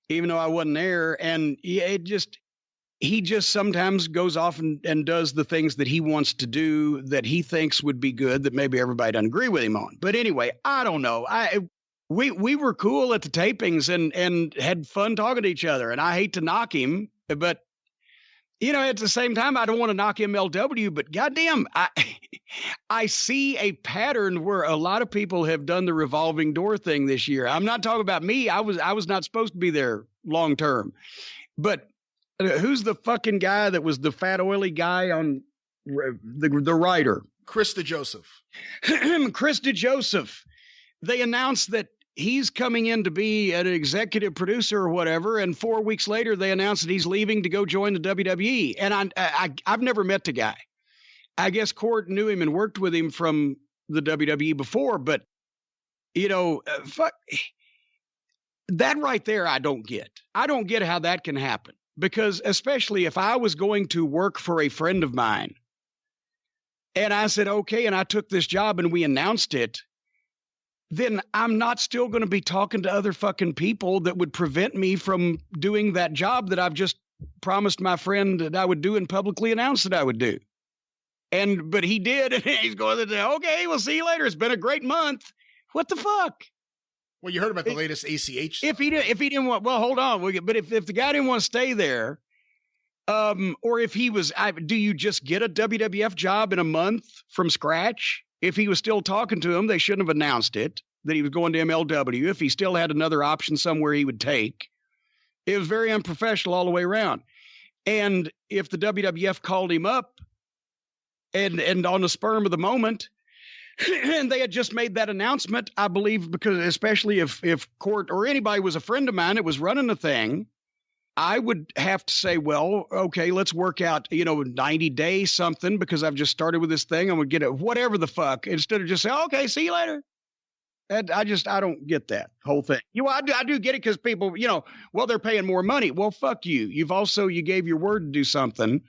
even though I wasn't there. And he just sometimes goes off and does the things that he wants to do that he thinks would be good that maybe everybody doesn't agree with him on. But anyway, I don't know. We were cool at the tapings and had fun talking to each other. And I hate to knock him, but at the same time, I don't want to knock MLW, but goddamn, I see a pattern where a lot of people have done the revolving door thing this year. I'm not talking about me. I was not supposed to be there long term, but who's the fucking guy that was the fat oily guy on the writer? Chris DeJoseph. Chris DeJoseph. They announced that he's coming in to be an executive producer or whatever, and 4 weeks later they announced that he's leaving to go join the WWE. And I've never met the guy. I guess Cord knew him and worked with him from the WWE before, but fuck that right there. I don't get how that can happen, because especially if I was going to work for a friend of mine and I said, okay, and I took this job and we announced it, then I'm not still going to be talking to other fucking people that would prevent me from doing that job that I've just promised my friend that I would do and publicly announced that I would do. But he did, and he's going to say, okay, we'll see you later. It's been a great month. What the fuck? Well, you heard about the latest ACH stuff. If he didn't want, well, hold on. But if the guy didn't want to stay there, or if he was, do you just get a WWF job in a month from scratch? If he was still talking to him, they shouldn't have announced it, that he was going to MLW. If he still had another option somewhere he would take, it was very unprofessional all the way around. And if the WWF called him up and on the spur of the moment, And they had just made that announcement, I believe, because especially if Court or anybody was a friend of mine that was running the thing, I would have to say, well, okay, let's work out, 90 days something, because I've just started with this thing. I'm going to get it, whatever the fuck, instead of just saying, okay, see you later. And I don't get that whole thing. I do get it because people, well, they're paying more money. Well, fuck you. You gave your word to do something,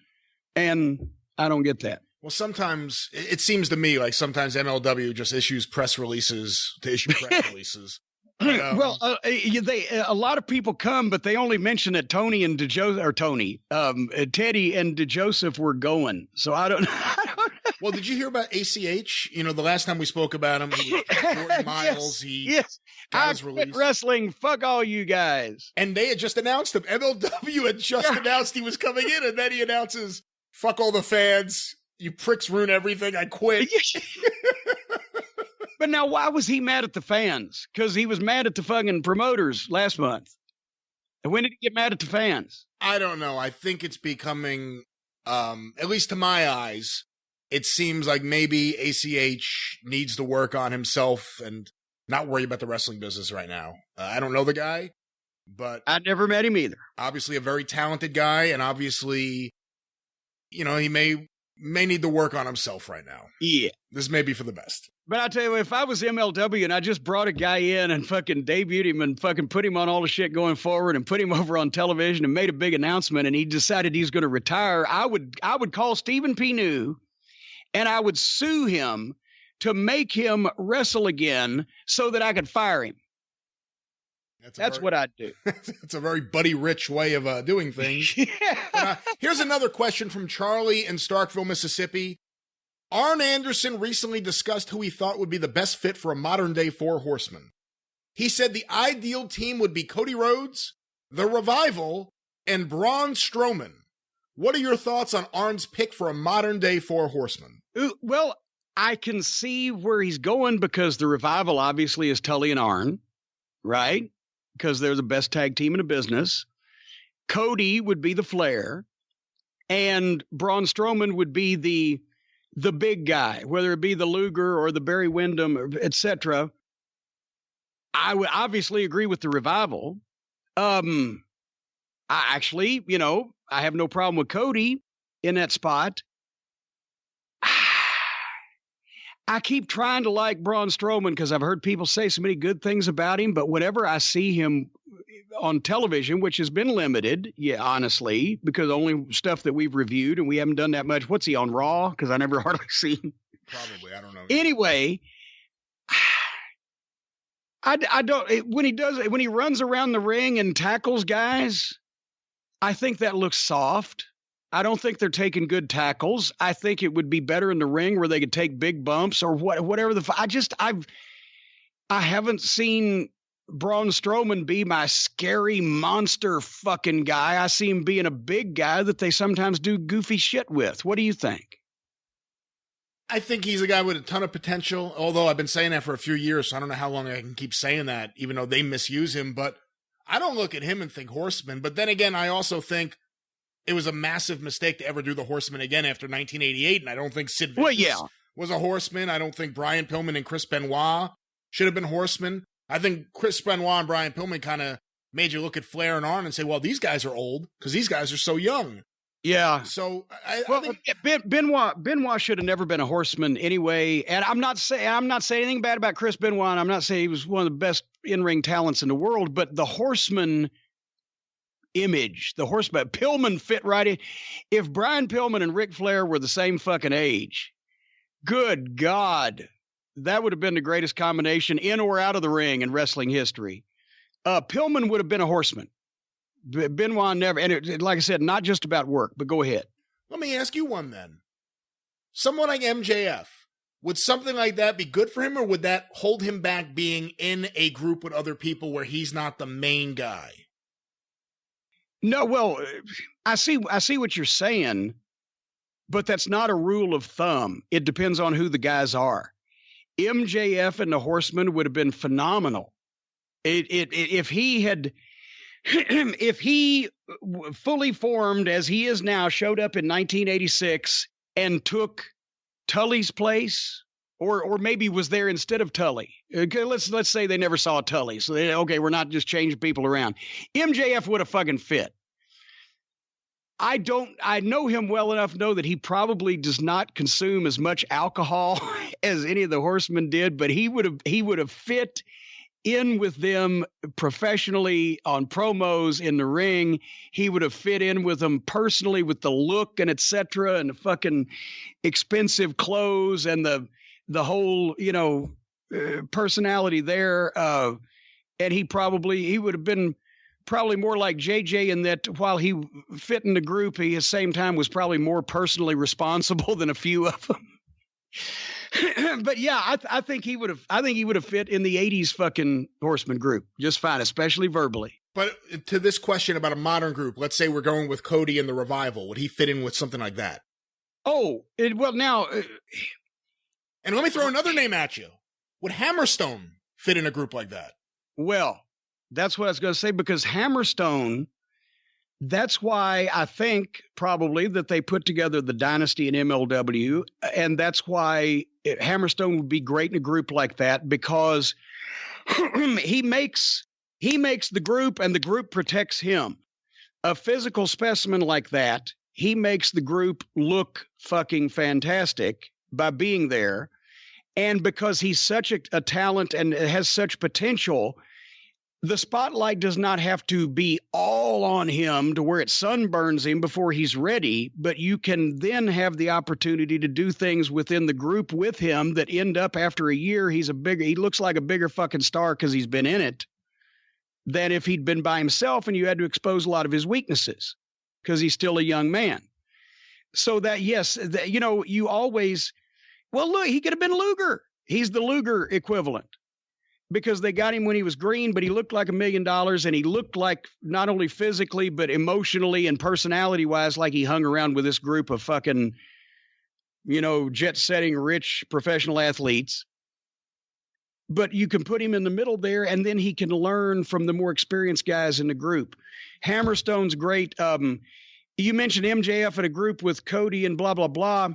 and I don't get that. Well, sometimes it seems to me like sometimes MLW just issues press releases to issue press releases. Well, a lot of people come, but they only mention that Teddy and DeJoseph were going. So I don't know. Well, did you hear about ACH? The last time we spoke about him, he was 40 miles. Yes. I quit wrestling. Fuck all you guys. And they had just announced him. MLW had just announced he was coming in, and then he announces, fuck all the fans. You pricks ruin everything. I quit. But now, why was he mad at the fans? Because he was mad at the fucking promoters last month. And when did he get mad at the fans? I don't know. I think it's becoming, at least to my eyes, it seems like maybe ACH needs to work on himself and not worry about the wrestling business right now. I don't know the guy, but I never met him either. Obviously a very talented guy, and obviously, he may need to work on himself right now. Yeah. This may be for the best. But I tell you, if I was MLW and I just brought a guy in and fucking debuted him and fucking put him on all the shit going forward and put him over on television and made a big announcement and he decided he's going to retire, I would call Stephen P. New and I would sue him to make him wrestle again so that I could fire him. That's what I'd do. It's a very Buddy Rich way of doing things. Yeah. Here's another question from Charlie in Starkville, Mississippi. Arn Anderson recently discussed who he thought would be the best fit for a modern-day Four Horsemen. He said the ideal team would be Cody Rhodes, The Revival, and Braun Strowman. What are your thoughts on Arn's pick for a modern-day Four Horsemen? Well, I can see where he's going because The Revival obviously is Tully and Arn, right? Because they're the best tag team in the business. Cody would be the Flair, and Braun Strowman would be the big guy, whether it be the Luger or the Barry Windham, etc. I would obviously agree with The Revival. I actually, I have no problem with Cody in that spot. I keep trying to like Braun Strowman because I've heard people say so many good things about him, but whenever I see him on television, which has been limited, honestly, because only stuff that we've reviewed and we haven't done that much. What's he on Raw? Because I never hardly see him. Probably, I don't know. Anyway, I don't, when he runs around the ring and tackles guys, I think that looks soft. I don't think they're taking good tackles. I think it would be better in the ring where they could take big bumps or whatever. I haven't seen Braun Strowman be my scary monster fucking guy. I see him being a big guy that they sometimes do goofy shit with. What do you think? I think he's a guy with a ton of potential, although I've been saying that for a few years, so I don't know how long I can keep saying that, even though they misuse him. But I don't look at him and think Horseman. But then again, I also think it was a massive mistake to ever do the Horsemen again after 1988, and I don't think Sid Vicious was a Horseman. I don't think Brian Pillman and Chris Benoit should have been Horsemen. I think Chris Benoit and Brian Pillman kind of made you look at Flair and Arn and say, well, these guys are old because these guys are so young. Yeah. So I think Benoit should have never been a Horseman anyway. And I'm not saying anything bad about Chris Benoit. And I'm not saying he was one of the best in-ring talents in the world, but the Horseman image, the Horseman, Pillman fit right in. If Brian Pillman and Ric Flair were the same fucking age, good God, that would have been the greatest combination in or out of the ring in wrestling history. Pillman would have been a Horseman. Benoit never, and like I said, not just about work, but go ahead. Let me ask you one then. Someone like MJF, would something like that be good for him, or would that hold him back being in a group with other people where he's not the main guy? No, well, I see what you're saying, but that's not a rule of thumb. It depends on who the guys are. MJF and the Horsemen would have been phenomenal. If he fully formed as he is now, showed up in 1986 and took Tully's place or maybe was there instead of Tully. Okay, let's say they never saw Tully. So we're not just changing people around. MJF would have fucking fit. I know him well enough to know that he probably does not consume as much alcohol as any of the Horsemen did, but he would have fit in with them professionally on promos in the ring. He would have fit in with them personally with the look and etc. and the fucking expensive clothes and the whole, personality there. And he would have been probably more like JJ in that while he fit in the group, he at the same time was probably more personally responsible than a few of them. But yeah, I think he would have fit in the 80s fucking Horseman group just fine, especially verbally. But to this question about a modern group, let's say we're going with Cody and the Revival. Would he fit in with something like that? And let me throw another name at you. Would Hammerstone fit in a group like that? Well, that's what I was going to say, because Hammerstone, that's why I think probably that they put together the Dynasty and MLW, and that's why Hammerstone would be great in a group like that, because he makes the group and the group protects him. A physical specimen like that, he makes the group look fucking fantastic by being there, and because he's such a talent and has such potential, the spotlight does not have to be all on him to where it sunburns him before he's ready, but you can then have the opportunity to do things within the group with him that end up after a year, he looks like a bigger fucking star because he's been in it than if he'd been by himself and you had to expose a lot of his weaknesses because he's still a young man. So that, yes, you always, well, look, he could have been Luger. He's the Luger equivalent. Because they got him when he was green, but he looked like $1 million, and he looked like not only physically, but emotionally and personality-wise, like he hung around with this group of fucking, jet-setting, rich professional athletes. But you can put him in the middle there, and then he can learn from the more experienced guys in the group. Hammerstone's great. You mentioned MJF in a group with Cody and blah, blah, blah.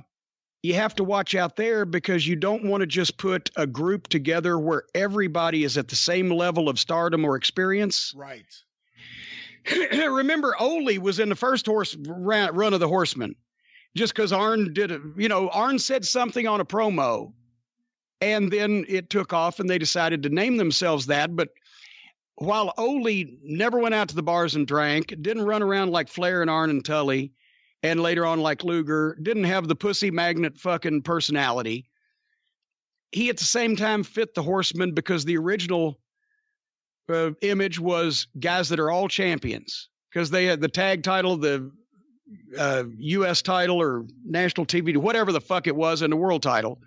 You have to watch out there because you don't want to just put a group together where everybody is at the same level of stardom or experience. Right. Remember, Ole was in the first run of the Horsemen just because Arn Arn said something on a promo and then it took off and they decided to name themselves that. But while Ole never went out to the bars and drank, didn't run around like Flair and Arn and Tully, and later on, like Luger, didn't have the pussy magnet fucking personality. He, at the same time, fit the Horsemen because the original image was guys that are all champions. Because they had the tag title, the U.S. title, or national TV, whatever the fuck it was, and the world title.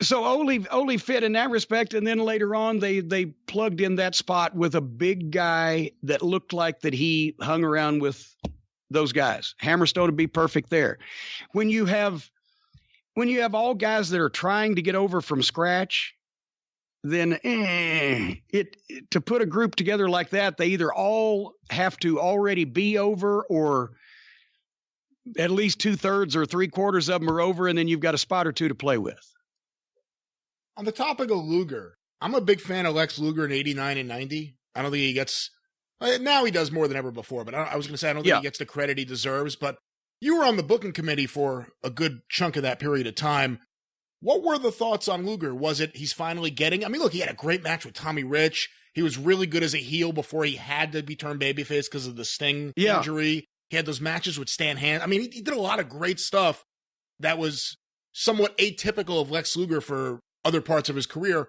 So Ole fit in that respect, and then later on, they plugged in that spot with a big guy that looked like that he hung around with those guys. Hammerstone would be perfect there. When you have all guys that are trying to get over from scratch, then to put a group together like that, they either all have to already be over, or at least 2/3 or 3/4 of them are over, and then you've got a spot or two to play with. On the topic of Luger, I'm a big fan of Lex Luger in 89 and 90. I don't think he gets... Now he does more than ever before, but I was going to say I don't think he gets the credit he deserves. But you were on the booking committee for a good chunk of that period of time. What were the thoughts on Luger? Was it he's finally getting... I mean, look, he had a great match with Tommy Rich. He was really good as a heel before he had to be turned babyface because of the Sting injury. He had those matches with Stan Hansen. I mean, he did a lot of great stuff that was somewhat atypical of Lex Luger for other parts of his career.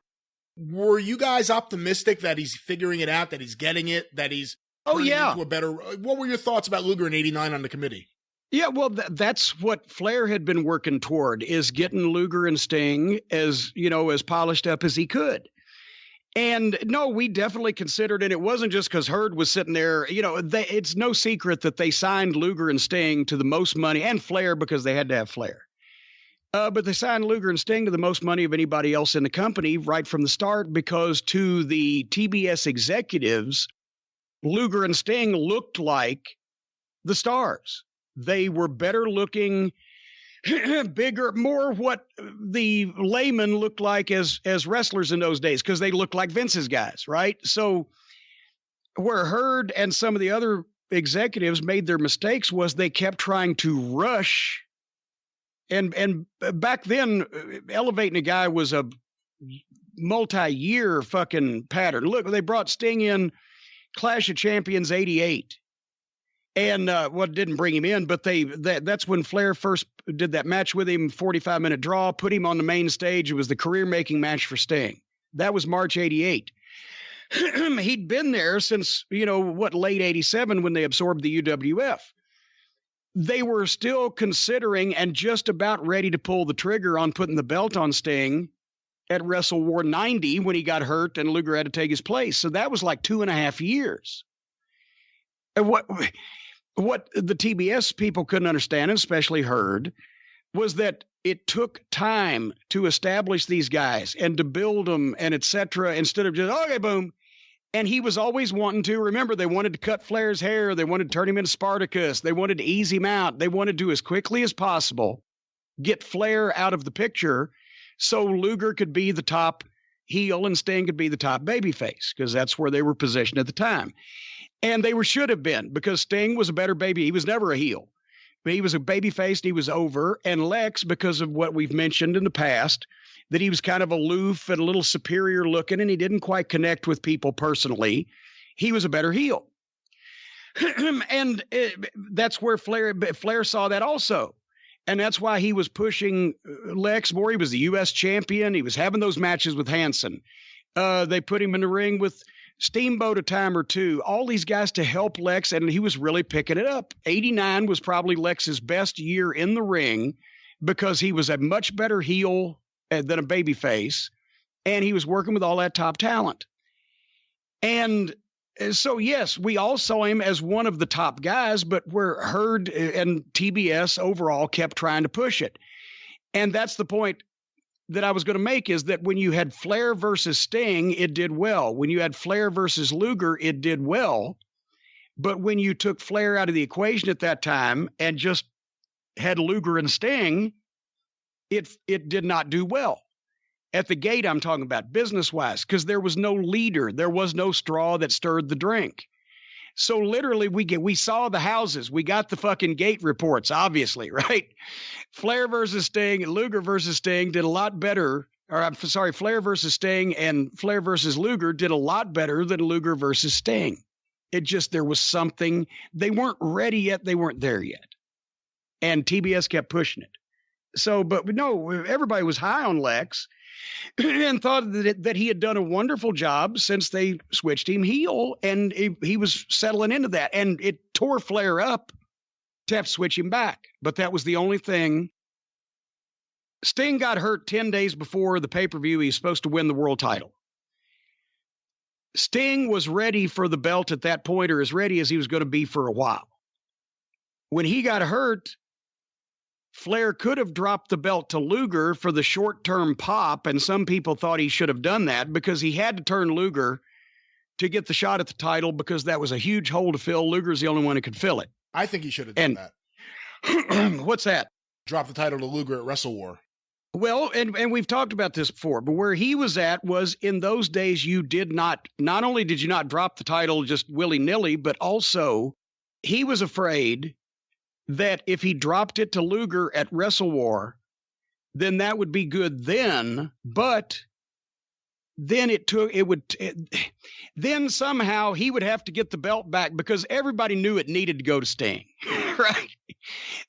Were you guys optimistic that he's figuring it out, that he's getting it, that he's into a better... What were your thoughts about Luger in 89 on the committee? Yeah, well, that's what Flair had been working toward, is getting Luger and Sting as polished up as he could. And no, we definitely considered it. It wasn't just because Hurd was sitting there. It's no secret that they signed Luger and Sting to the most money, and Flair because they had to have Flair. But they signed Luger and Sting to the most money of anybody else in the company right from the start, because to the TBS executives, Luger and Sting looked like the stars. They were better looking. bigger, more what the laymen looked like as wrestlers in those days, because they looked like Vince's guys, right? So where Herd and some of the other executives made their mistakes was they kept trying to rush. And back then, elevating a guy was a multi-year fucking pattern. Look, they brought Sting in Clash of Champions 88. And didn't bring him in, but that's when Flair first did that match with him, 45-minute draw, put him on the main stage. It was the career-making match for Sting. That was March 88. He'd been there since, late 87 when they absorbed the UWF. They were still considering and just about ready to pull the trigger on putting the belt on Sting at Wrestle War 90 when he got hurt and Luger had to take his place. So that was like 2.5 years. And what the TBS people couldn't understand, and especially Herd, was that it took time to establish these guys and to build them and et cetera, instead of just, okay, boom. And he was always wanting to, remember, they wanted to cut Flair's hair. They wanted to turn him into Spartacus. They wanted to ease him out. They wanted to, as quickly as possible, get Flair out of the picture so Luger could be the top heel and Sting could be the top babyface, because that's where they were positioned at the time. And they should have been, because Sting was a better baby. He was never a heel. But he was a babyface and he was over. And Lex, because of what we've mentioned in the past, that he was kind of aloof and a little superior looking and he didn't quite connect with people personally, he was a better heel. And that's where Flair saw that also. And that's why he was pushing Lex more. He was the U.S. champion. He was having those matches with Hanson. They put him in the ring with Steamboat a time or two, all these guys to help Lex, and he was really picking it up. 89 was probably Lex's best year in the ring because he was a much better heel than a babyface, and he was working with all that top talent. And so, yes, we all saw him as one of the top guys, but where Herd and TBS overall kept trying to push it. And that's the point that I was going to make, is that when you had Flair versus Sting, it did well. When you had Flair versus Luger, it did well. But when you took Flair out of the equation at that time and just had Luger and Sting, it did not do well. At the gate, I'm talking about business-wise, because there was no leader. There was no straw that stirred the drink. So literally, we saw the houses. We got the fucking gate reports, obviously, right? Flair versus Sting, Luger versus Sting did a lot better. Flair versus Sting and Flair versus Luger did a lot better than Luger versus Sting. There was something. They weren't ready yet. They weren't there yet. And TBS kept pushing it. So, but no, everybody was high on Lex and thought that he had done a wonderful job since they switched him heel, and he was settling into that. And it tore Flair up to have to switch him back. But that was the only thing. Sting got hurt 10 days before the pay-per-view. He was supposed to win the world title. Sting was ready for the belt at that point, or as ready as he was going to be for a while. When he got hurt, Flair could have dropped the belt to Luger for the short-term pop, and some people thought he should have done that because he had to turn Luger to get the shot at the title, because that was a huge hole to fill. Luger's the only one who could fill it. I think he should have done that. What's that? Drop the title to Luger at Wrestle War. Well, and we've talked about this before, but where he was at was, in those days, you did not only did you not drop the title just willy-nilly, but also he was afraid that if he dropped it to Luger at Wrestle War, then that would be good then, but then then somehow he would have to get the belt back, because everybody knew it needed to go to Sting, right?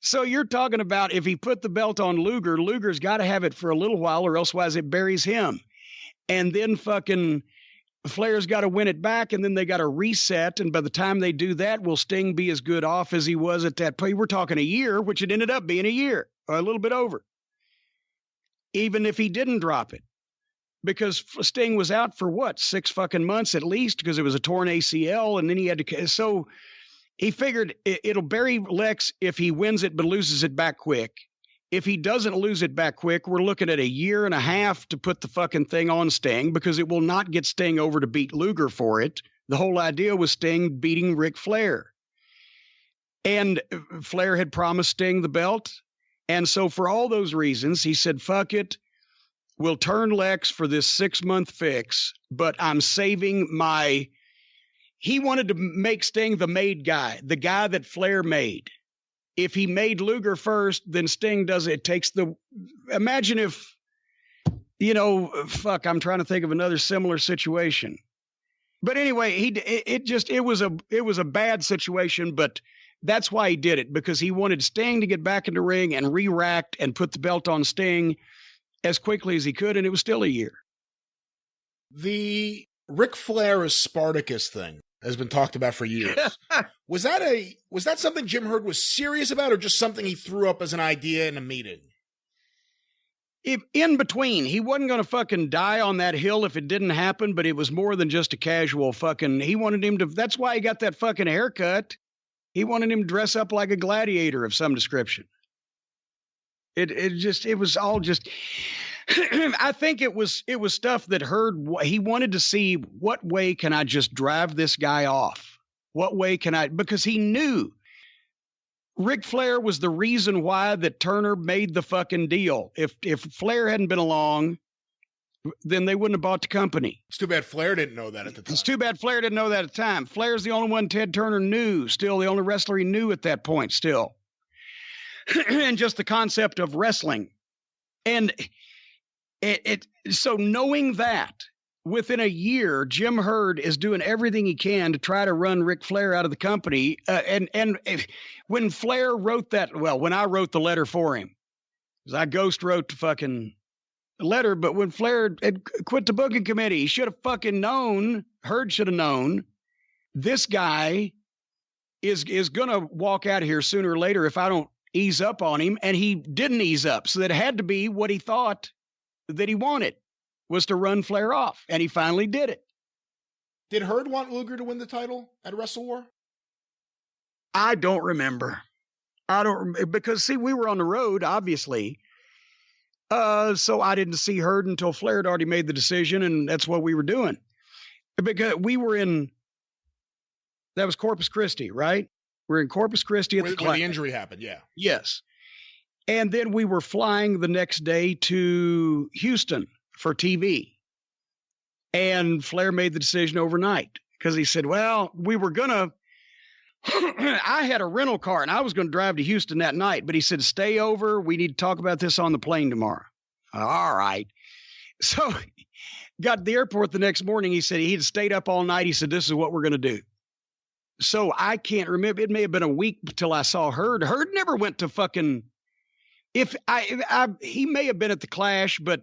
So you're talking about, if he put the belt on Luger, Luger's got to have it for a little while, or elsewise it buries him. And then fucking Flair's got to win it back, and then they got to reset. And by the time they do that, will Sting be as good off as he was at that point? We're talking a year, which it ended up being a year, or a little bit over, even if he didn't drop it. Because Sting was out for 6 fucking months at least, because it was a torn ACL, and then he had to. So he figured it'll bury Lex if he wins it but loses it back quick. If he doesn't lose it back quick, we're looking at a year and a half to put the fucking thing on Sting, because it will not get Sting over to beat Luger for it. The whole idea was Sting beating Ric Flair. And Flair had promised Sting the belt. And so for all those reasons, he said, fuck it. We'll turn Lex for this 6-month fix, but I'm saving he wanted to make Sting the made guy, the guy that Flair made. If he made Luger first, then Sting does it. Imagine if, I'm trying to think of another similar situation. But anyway, it was a bad situation, but that's why he did it, because he wanted Sting to get back in the ring and re-racked and put the belt on Sting as quickly as he could, and it was still a year. The Ric Flair as Spartacus thing has been talked about for years. Was that something Jim Herd was serious about, or just something he threw up as an idea in a meeting? In between, he wasn't going to fucking die on that hill if it didn't happen, but it was more than just a casual he wanted him to, that's why he got that fucking haircut. He wanted him to dress up like a gladiator of some description. It was all just, I think it was stuff that he wanted to see, what way can I just drive this guy off? What way can because he knew Ric Flair was the reason why that Turner made the fucking deal. If Flair hadn't been along, then they wouldn't have bought the company. It's too bad Flair didn't know that at the time. It's too bad Flair didn't know that at the time. Flair's the only one Ted Turner knew, still the only wrestler he knew at that point still. And just the concept of wrestling. And so knowing that, within a year, Jim Herd is doing everything he can to try to run Ric Flair out of the company. And when Flair wrote when I wrote the letter for him, because I ghost wrote the fucking letter, but when Flair had quit the booking committee, he should have fucking known, Herd should have known, this guy is going to walk out of here sooner or later if I don't ease up on him. And he didn't ease up. So that had to be what he thought that he wanted, was to run Flair off. And he finally did it. Did Herd want Luger to win the title at Wrestle War? I don't remember. Because see, we were on the road, obviously. So I didn't see Herd until Flair had already made the decision, and that's what we were doing. Because we were that was Corpus Christi, right? We're in Corpus Christi at where the injury happened, yeah. Yes. And then we were flying the next day to Houston for TV. And Flair made the decision overnight because he said, well, we were going to, I had a rental car and I was going to drive to Houston that night, but he said, stay over. We need to talk about this on the plane tomorrow. All right. So got to the airport the next morning. He said he'd stayed up all night. He said, this is what we're going to do. So I can't remember. It may have been a week till I saw Herd. Herd never went to fucking, he may have been at the Clash, but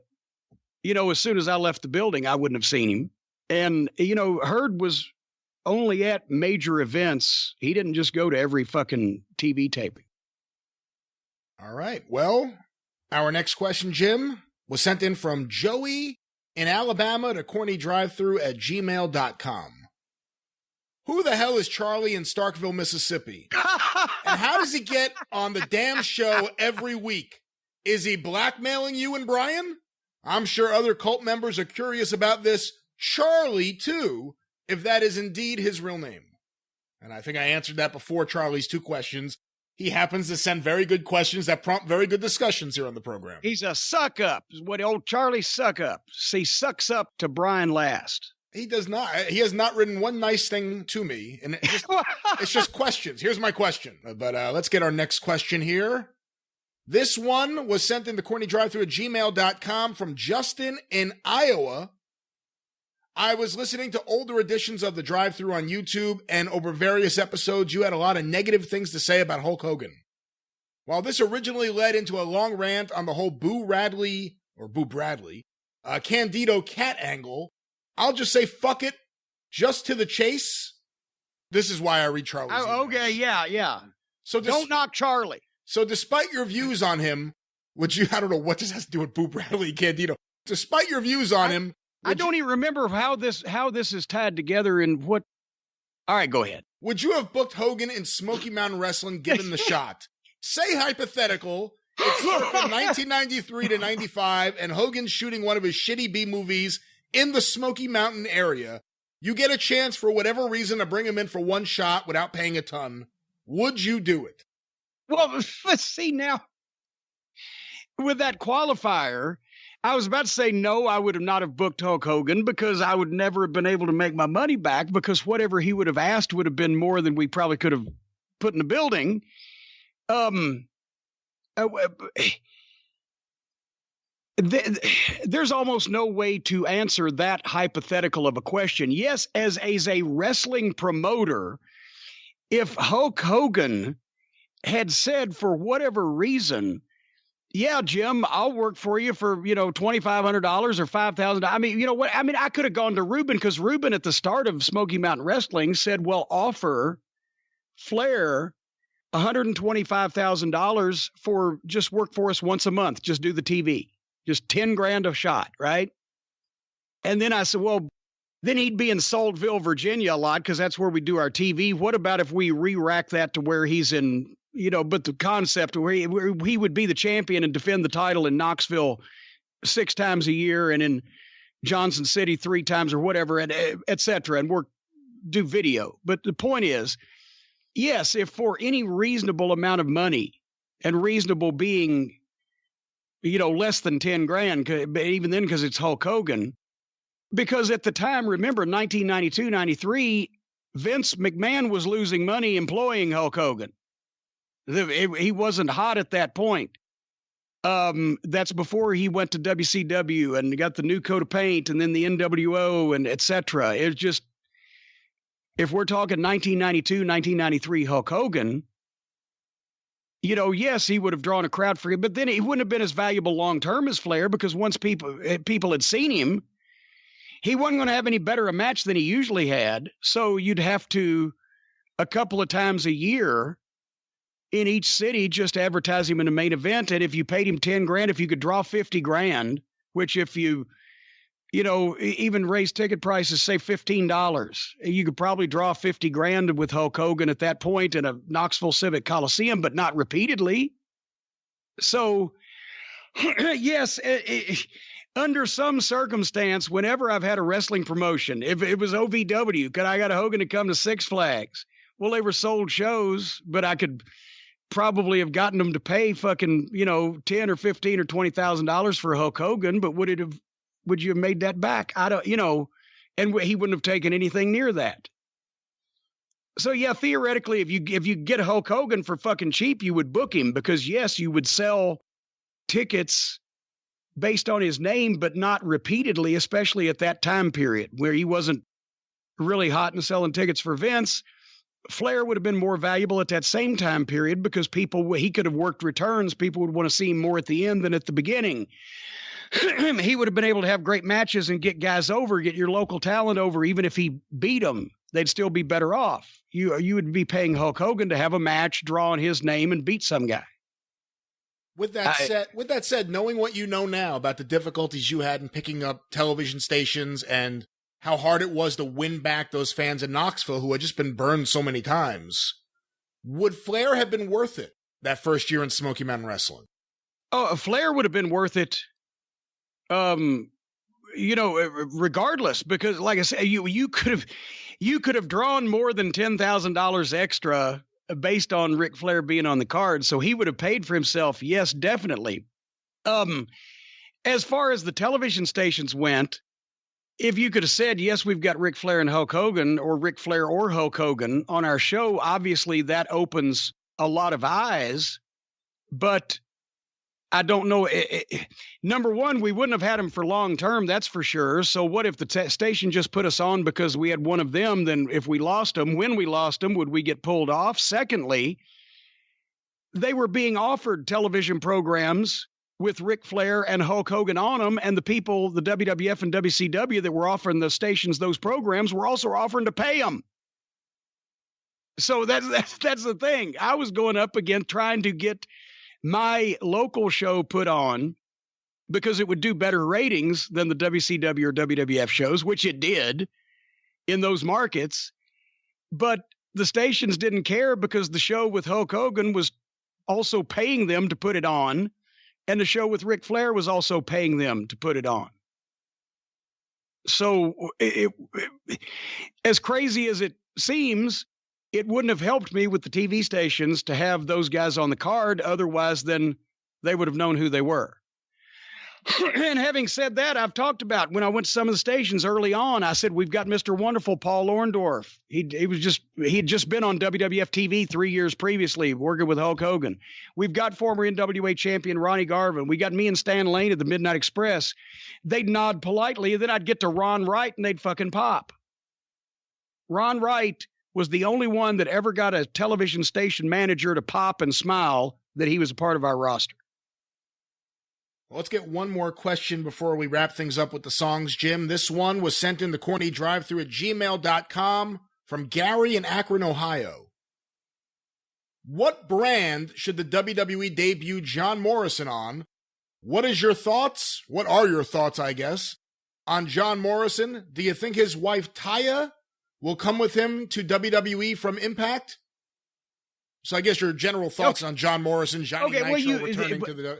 as soon as I left the building, I wouldn't have seen him. And, Herd was only at major events. He didn't just go to every fucking TV taping. All right. Well, our next question, Jim, was sent in from Joey in Alabama to CornyDriveThru@gmail.com. Who the hell is Charlie in Starkville, Mississippi? And how does he get on the damn show every week? Is he blackmailing you and Brian? I'm sure other cult members are curious about this Charlie, too, if that is indeed his real name. And I think I answered that before Charlie's two questions. He happens to send very good questions that prompt very good discussions here on the program. He's a suck-up, is what old Charlie suck-up. He sucks up to Brian last. He does not. He has not written one nice thing to me. And it's just questions. Here's my question. But let's get our next question here. This one was sent in to CornyDriveThru@gmail.com from Justin in Iowa. I was listening to older editions of the Drive-Thru on YouTube, and over various episodes, you had a lot of negative things to say about Hulk Hogan. While this originally led into a long rant on the whole Boo Bradley, Candido Cat angle, I'll just say fuck it, just to the chase. This is why I read Charlie's emails. Okay, yeah. So don't knock Charlie. So despite your views on him, I don't know what this has to do with Boo Bradley and Candido. Despite your views on him, I don't even remember how this is tied together and what. All right, go ahead. Would you have booked Hogan in Smoky Mountain Wrestling given the shot? Say hypothetical, it's circa 1993 to 95, and Hogan's shooting one of his shitty B movies in the Smoky Mountain area. You get a chance for whatever reason to bring him in for one shot without paying a ton. Would you do it? Well, let's see now. with that qualifier, I was about to say no, I would have not have booked Hulk Hogan because I would never have been able to make my money back because whatever he would have asked would have been more than we probably could have put in the building. There's almost no way to answer that hypothetical of a question. Yes, as a wrestling promoter, if Hulk Hogan had said for whatever reason, yeah, Jim, I'll work for you for, $2,500 or $5,000. I mean, you know what? I mean, I could have gone to Ruben because Ruben at the start of Smoky Mountain Wrestling said, well, offer Flair $125,000 for just work for us once a month. Just do the TV, just $10,000 a shot. Right. And then I said, well, then he'd be in Saltville, Virginia a lot because that's where we do our TV. What about if we re-rack that to where he's in, but the concept where he would be the champion and defend the title in Knoxville 6 times a year and in Johnson City 3 times or whatever, and et cetera, and do video. But the point is, yes, if for any reasonable amount of money, and reasonable being, less than $10,000, but even then, because it's Hulk Hogan, because at the time, remember, 1992, 93, Vince McMahon was losing money employing Hulk Hogan. He wasn't hot at that point. That's before he went to WCW and got the new coat of paint and then the NWO and et cetera. It's just, if we're talking 1992, 1993 Hulk Hogan, yes, he would have drawn a crowd for him, but then he wouldn't have been as valuable long-term as Flair because once people had seen him, he wasn't going to have any better a match than he usually had. So you'd have to, a couple of times a year in each city, just advertise him in a main event. And if you paid him $10,000, if you could draw $50,000, which if you, even raise ticket prices, say $15, you could probably draw $50,000 with Hulk Hogan at that point in a Knoxville Civic Coliseum, but not repeatedly. So yes, under some circumstance, whenever I've had a wrestling promotion, if it was OVW, I got a Hogan to come to Six Flags. Well, they were sold shows, but I could probably have gotten them to pay fucking, $10 or $15 or $20,000 for Hulk Hogan, but would you have made that back? I don't, and he wouldn't have taken anything near that. So yeah, theoretically, if you get Hulk Hogan for fucking cheap, you would book him because yes, you would sell tickets based on his name, but not repeatedly, especially at that time period where he wasn't really hot and selling tickets for Vince. Flair would have been more valuable at that same time period because he could have worked returns. People would want to see him more at the end than at the beginning. He would have been able to have great matches and get guys over, get your local talent over. Even if he beat them, they'd still be better off. You would be paying Hulk Hogan to have a match, draw on his name, and beat some guy. With that said, knowing what you know now about the difficulties you had in picking up television stations and how hard it was to win back those fans in Knoxville who had just been burned so many times, would Flair have been worth it that first year in Smoky Mountain Wrestling? Oh, Flair would have been worth it, regardless, because like I said, you could have drawn more than $10,000 extra based on Ric Flair being on the card, so he would have paid for himself. Yes, definitely. As far as the television stations went, if you could have said, yes, we've got Ric Flair and Hulk Hogan, or Ric Flair or Hulk Hogan on our show, obviously that opens a lot of eyes, but I don't know. Number one, we wouldn't have had him for long term, that's for sure. So what if the station just put us on because we had one of them? Then if we lost them, when we lost them, would we get pulled off? Secondly, they were being offered television programs with Ric Flair and Hulk Hogan on them, and the people, the WWF and WCW that were offering the stations those programs were also offering to pay them. So that's the thing. I was going up against trying to get my local show put on because it would do better ratings than the WCW or WWF shows, which it did in those markets. But the stations didn't care because the show with Hulk Hogan was also paying them to put it on, and the show with Ric Flair was also paying them to put it on. So as crazy as it seems, it wouldn't have helped me with the TV stations to have those guys on the card otherwise than they would have known who they were. And having said that, I've talked about when I went to some of the stations early on, I said, we've got Mr. Wonderful Paul Orndorff. He had just been on WWF TV 3 years previously, working with Hulk Hogan. We've got former NWA champion Ronnie Garvin. We got me and Stan Lane at the Midnight Express. They'd nod politely, and then I'd get to Ron Wright, and they'd fucking pop. Ron Wright was the only one that ever got a television station manager to pop and smile that he was a part of our roster. Well, let's get one more question before we wrap things up with the songs, Jim. This one was sent in to CornyDriveThru at gmail.com from Gary in Akron, Ohio. What brand should the WWE debut John Morrison on? What are your thoughts, I guess, on John Morrison? Do you think his wife Taya will come with him to WWE from Impact? So I guess your general thoughts on John Morrison, Johnny Nitro returning to the...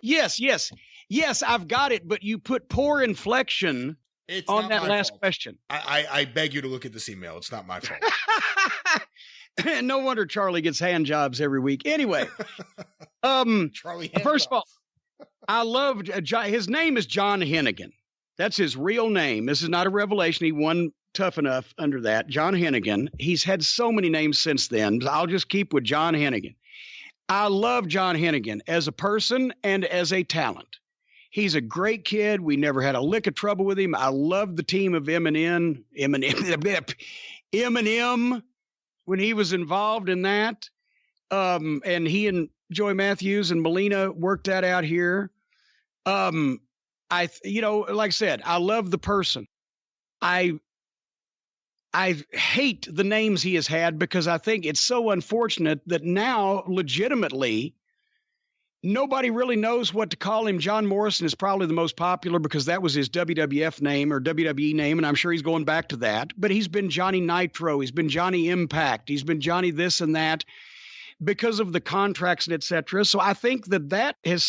Yes, I've got it, but you put poor inflection on that last question. I beg you to look at this email. It's not my fault. No wonder Charlie gets hand jobs every week. Anyway, Charlie. First of all, I loved his name is John Hennigan. That's his real name. This is not a revelation. He won Tough Enough under that. John Hennigan. He's had so many names since then. I'll just keep with John Hennigan. I love John Hennigan as a person and as a talent. He's a great kid. We never had a lick of trouble with him. I love the team of Eminem when he was involved in that. And he and Joey Matthews and Melina worked that out here. Like I said, I love the person. I hate the names he has had because I think it's so unfortunate that now legitimately nobody really knows what to call him. John Morrison is probably the most popular because that was his WWF name or WWE name, and I'm sure he's going back to that. But he's been Johnny Nitro. He's been Johnny Impact. He's been Johnny this and that because of the contracts and et cetera. So I think that has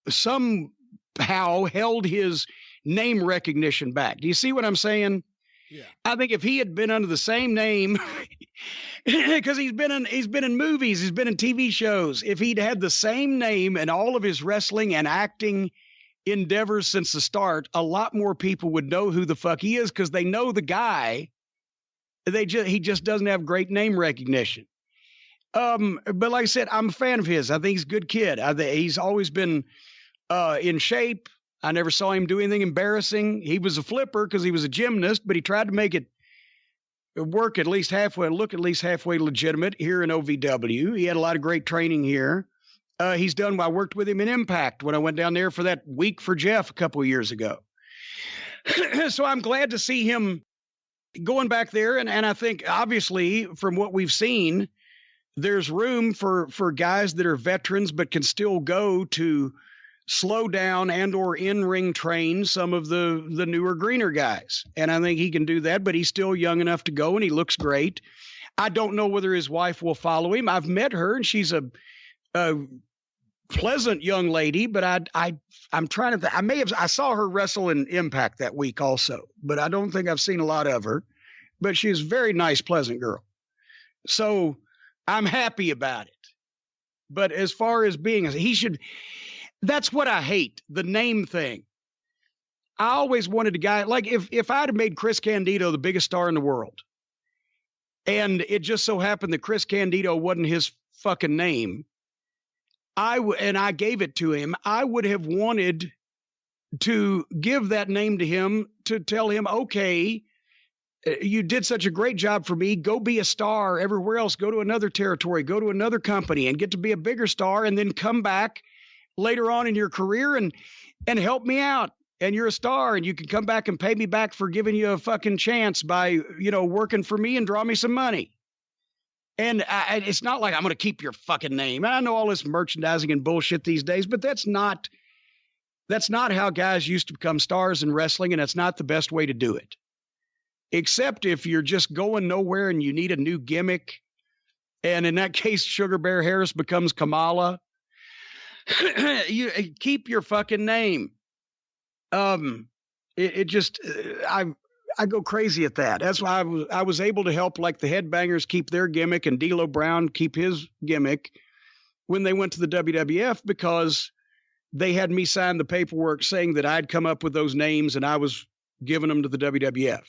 somehow held his name recognition back. Do you see what I'm saying? Yeah. I think if he had been under the same name, because he's been in movies, he's been in TV shows. If he'd had the same name in all of his wrestling and acting endeavors since the start, a lot more people would know who the fuck he is because they know the guy. He just doesn't have great name recognition. But like I said, I'm a fan of his. I think he's a good kid. He's always been in shape. I never saw him do anything embarrassing. He was a flipper because he was a gymnast, but he tried to make it work at least halfway, look at least halfway legitimate here in OVW. He had a lot of great training here. I worked with him in Impact when I went down there for that week for Jeff a couple of years ago. So I'm glad to see him going back there. And I think obviously from what we've seen, there's room for guys that are veterans, but can still go to slow down and or in-ring train some of the newer, greener guys. And I think he can do that, but he's still young enough to go, and he looks great. I don't know whether his wife will follow him. I've met her, and she's a pleasant young lady, but I'm trying to I saw her wrestle in Impact that week also, but I don't think I've seen a lot of her. But she's a very nice, pleasant girl. So I'm happy about it. But as far as that's what I hate, the name thing. I always wanted a guy, like if I'd have made Chris Candido the biggest star in the world, and it just so happened that Chris Candido wasn't his fucking name, and I gave it to him, I would have wanted to give that name to him to tell him, okay, you did such a great job for me. Go be a star everywhere else. Go to another territory, go to another company and get to be a bigger star, and then come back later on in your career and help me out. And you're a star, and you can come back and pay me back for giving you a fucking chance by, working for me and draw me some money. And it's not like I'm going to keep your fucking name. And I know all this merchandising and bullshit these days, but that's not how guys used to become stars in wrestling. And that's not the best way to do it. Except if you're just going nowhere and you need a new gimmick. And in that case, Sugar Bear Harris becomes Kamala. You keep your fucking name. I go crazy at that. That's why I was able to help like the Headbangers keep their gimmick and D'Lo Brown keep his gimmick when they went to the WWF, because they had me sign the paperwork saying that I'd come up with those names and I was giving them to the WWF,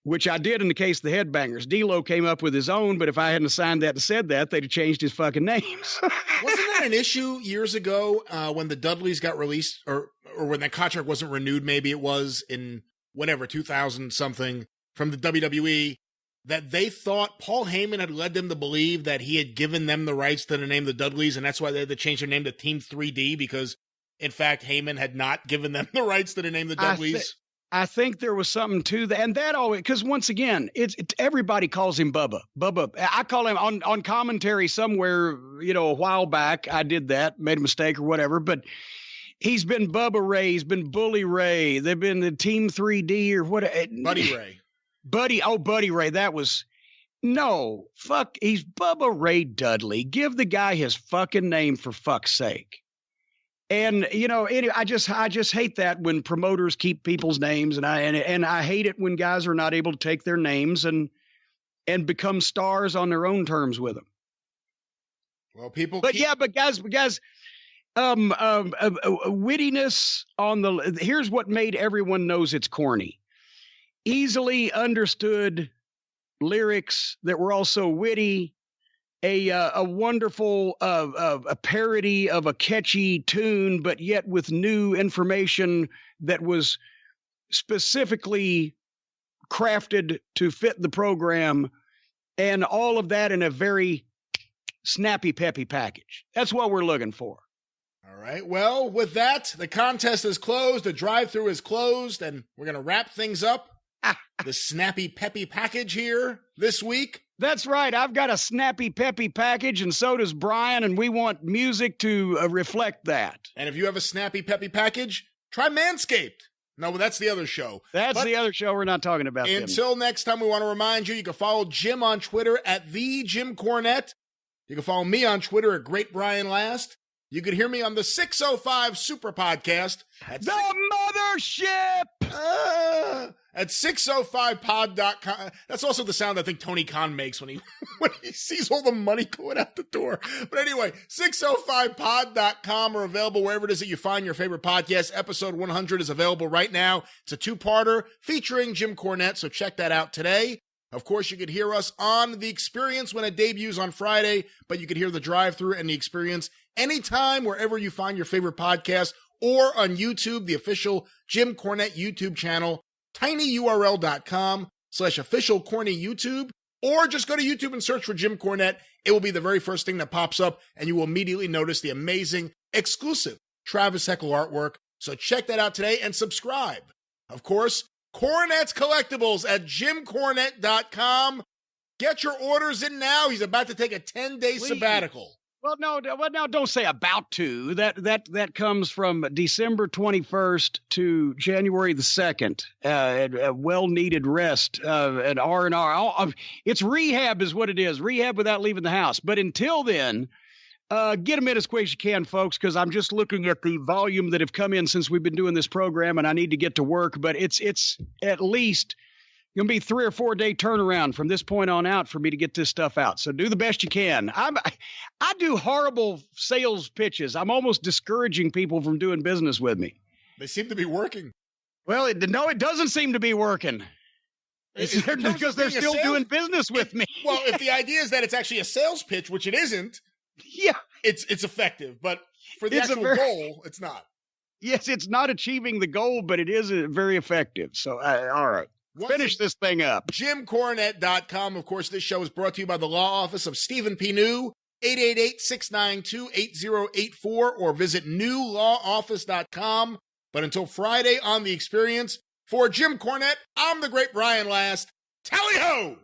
which I did in the case of the Headbangers. D'Lo came up with his own, but if I hadn't signed that and said that, they'd have changed his fucking names. Wasn't that an issue years ago when the Dudleys got released, or when that contract wasn't renewed? Maybe it was in whatever 2000 something from the WWE, that they thought Paul Heyman had led them to believe that he had given them the rights to the name the Dudleys, and that's why they had to change their name to Team 3D, because in fact Heyman had not given them the rights to the name the Dudleys. I think there was something to that, and that always, because once again, everybody calls him Bubba. Bubba, I call him on commentary somewhere, a while back. I did that, made a mistake or whatever, but he's been Bubba Ray, he's been Bully Ray, they've been the Team 3D or what? Buddy Ray. Buddy Ray. That was he's Bubba Ray Dudley. Give the guy his fucking name, for fuck's sake. And anyway, I just hate that when promoters keep people's names, and I hate it when guys are not able to take their names and become stars on their own terms with them. Well, guys, wittiness on the, here's what made everyone knows it's corny. Easily understood lyrics that were also witty, a wonderful a parody of a catchy tune, but yet with new information that was specifically crafted to fit the program, and all of that in a very snappy, peppy package. That's what we're looking for. All right. Well, with that, the contest is closed. The drive-thru is closed, and we're going to wrap things up. The snappy, peppy package here this week. That's right. I've got a snappy, peppy package, and so does Brian, and we want music to reflect that. And if you have a snappy, peppy package, try Manscaped. No, but that's the other show. That's the other show. We're not talking about them. Until next time, we want to remind you can follow Jim on Twitter at @TheJimCornette. You can follow me on Twitter at @GreatBrianLast. You can hear me on the 605 Superpodcast The mothership! At 605pod.com. That's also the sound I think Tony Khan makes when he sees all the money going out the door. But anyway, 605pod.com are available wherever it is that you find your favorite podcast. Episode 100 is available right now. It's a two-parter featuring Jim Cornette, so check that out today. Of course, you could hear us on The Experience when it debuts on Friday, but you could hear The Drive-Thru and The Experience anytime, wherever you find your favorite podcast, or on YouTube, the official Jim Cornette YouTube channel, tinyurl.com/official corny YouTube, or just go to YouTube and search for Jim Cornette. It will be the very first thing that pops up, and you will immediately notice the amazing, exclusive Travis Heckel artwork. So check that out today and subscribe. Of course, Cornette's Collectibles at jimcornette.com. Get your orders in now. He's about to take a 10-day sabbatical. Well, no, don't say about to. That comes from December 21st to January the 2nd. A well-needed rest, an R&R. It's rehab is what it is. Rehab without leaving the house. But until then, get them in as quick as you can, folks, because I'm just looking at the volume that have come in since we've been doing this program, and I need to get to work. But it's at least going to be 3 or 4 day turnaround from this point on out for me to get this stuff out. So do the best you can. I do horrible sales pitches. I'm almost discouraging people from doing business with me. They seem to be working. Well, it doesn't seem to be working. Because they're still doing business with me. Well, if the idea is that it's actually a sales pitch, which it isn't, yeah, it's effective. But for the actual goal, it's not. Yes, it's not achieving the goal, but it is very effective. So, all right. Finish this thing up. JimCornette.com. Of course, this show is brought to you by the law office of Stephen P. New, 888-692-8084, or visit newlawoffice.com. But until Friday on The Experience, for Jim Cornette, I'm the great Brian Last. Tally-ho!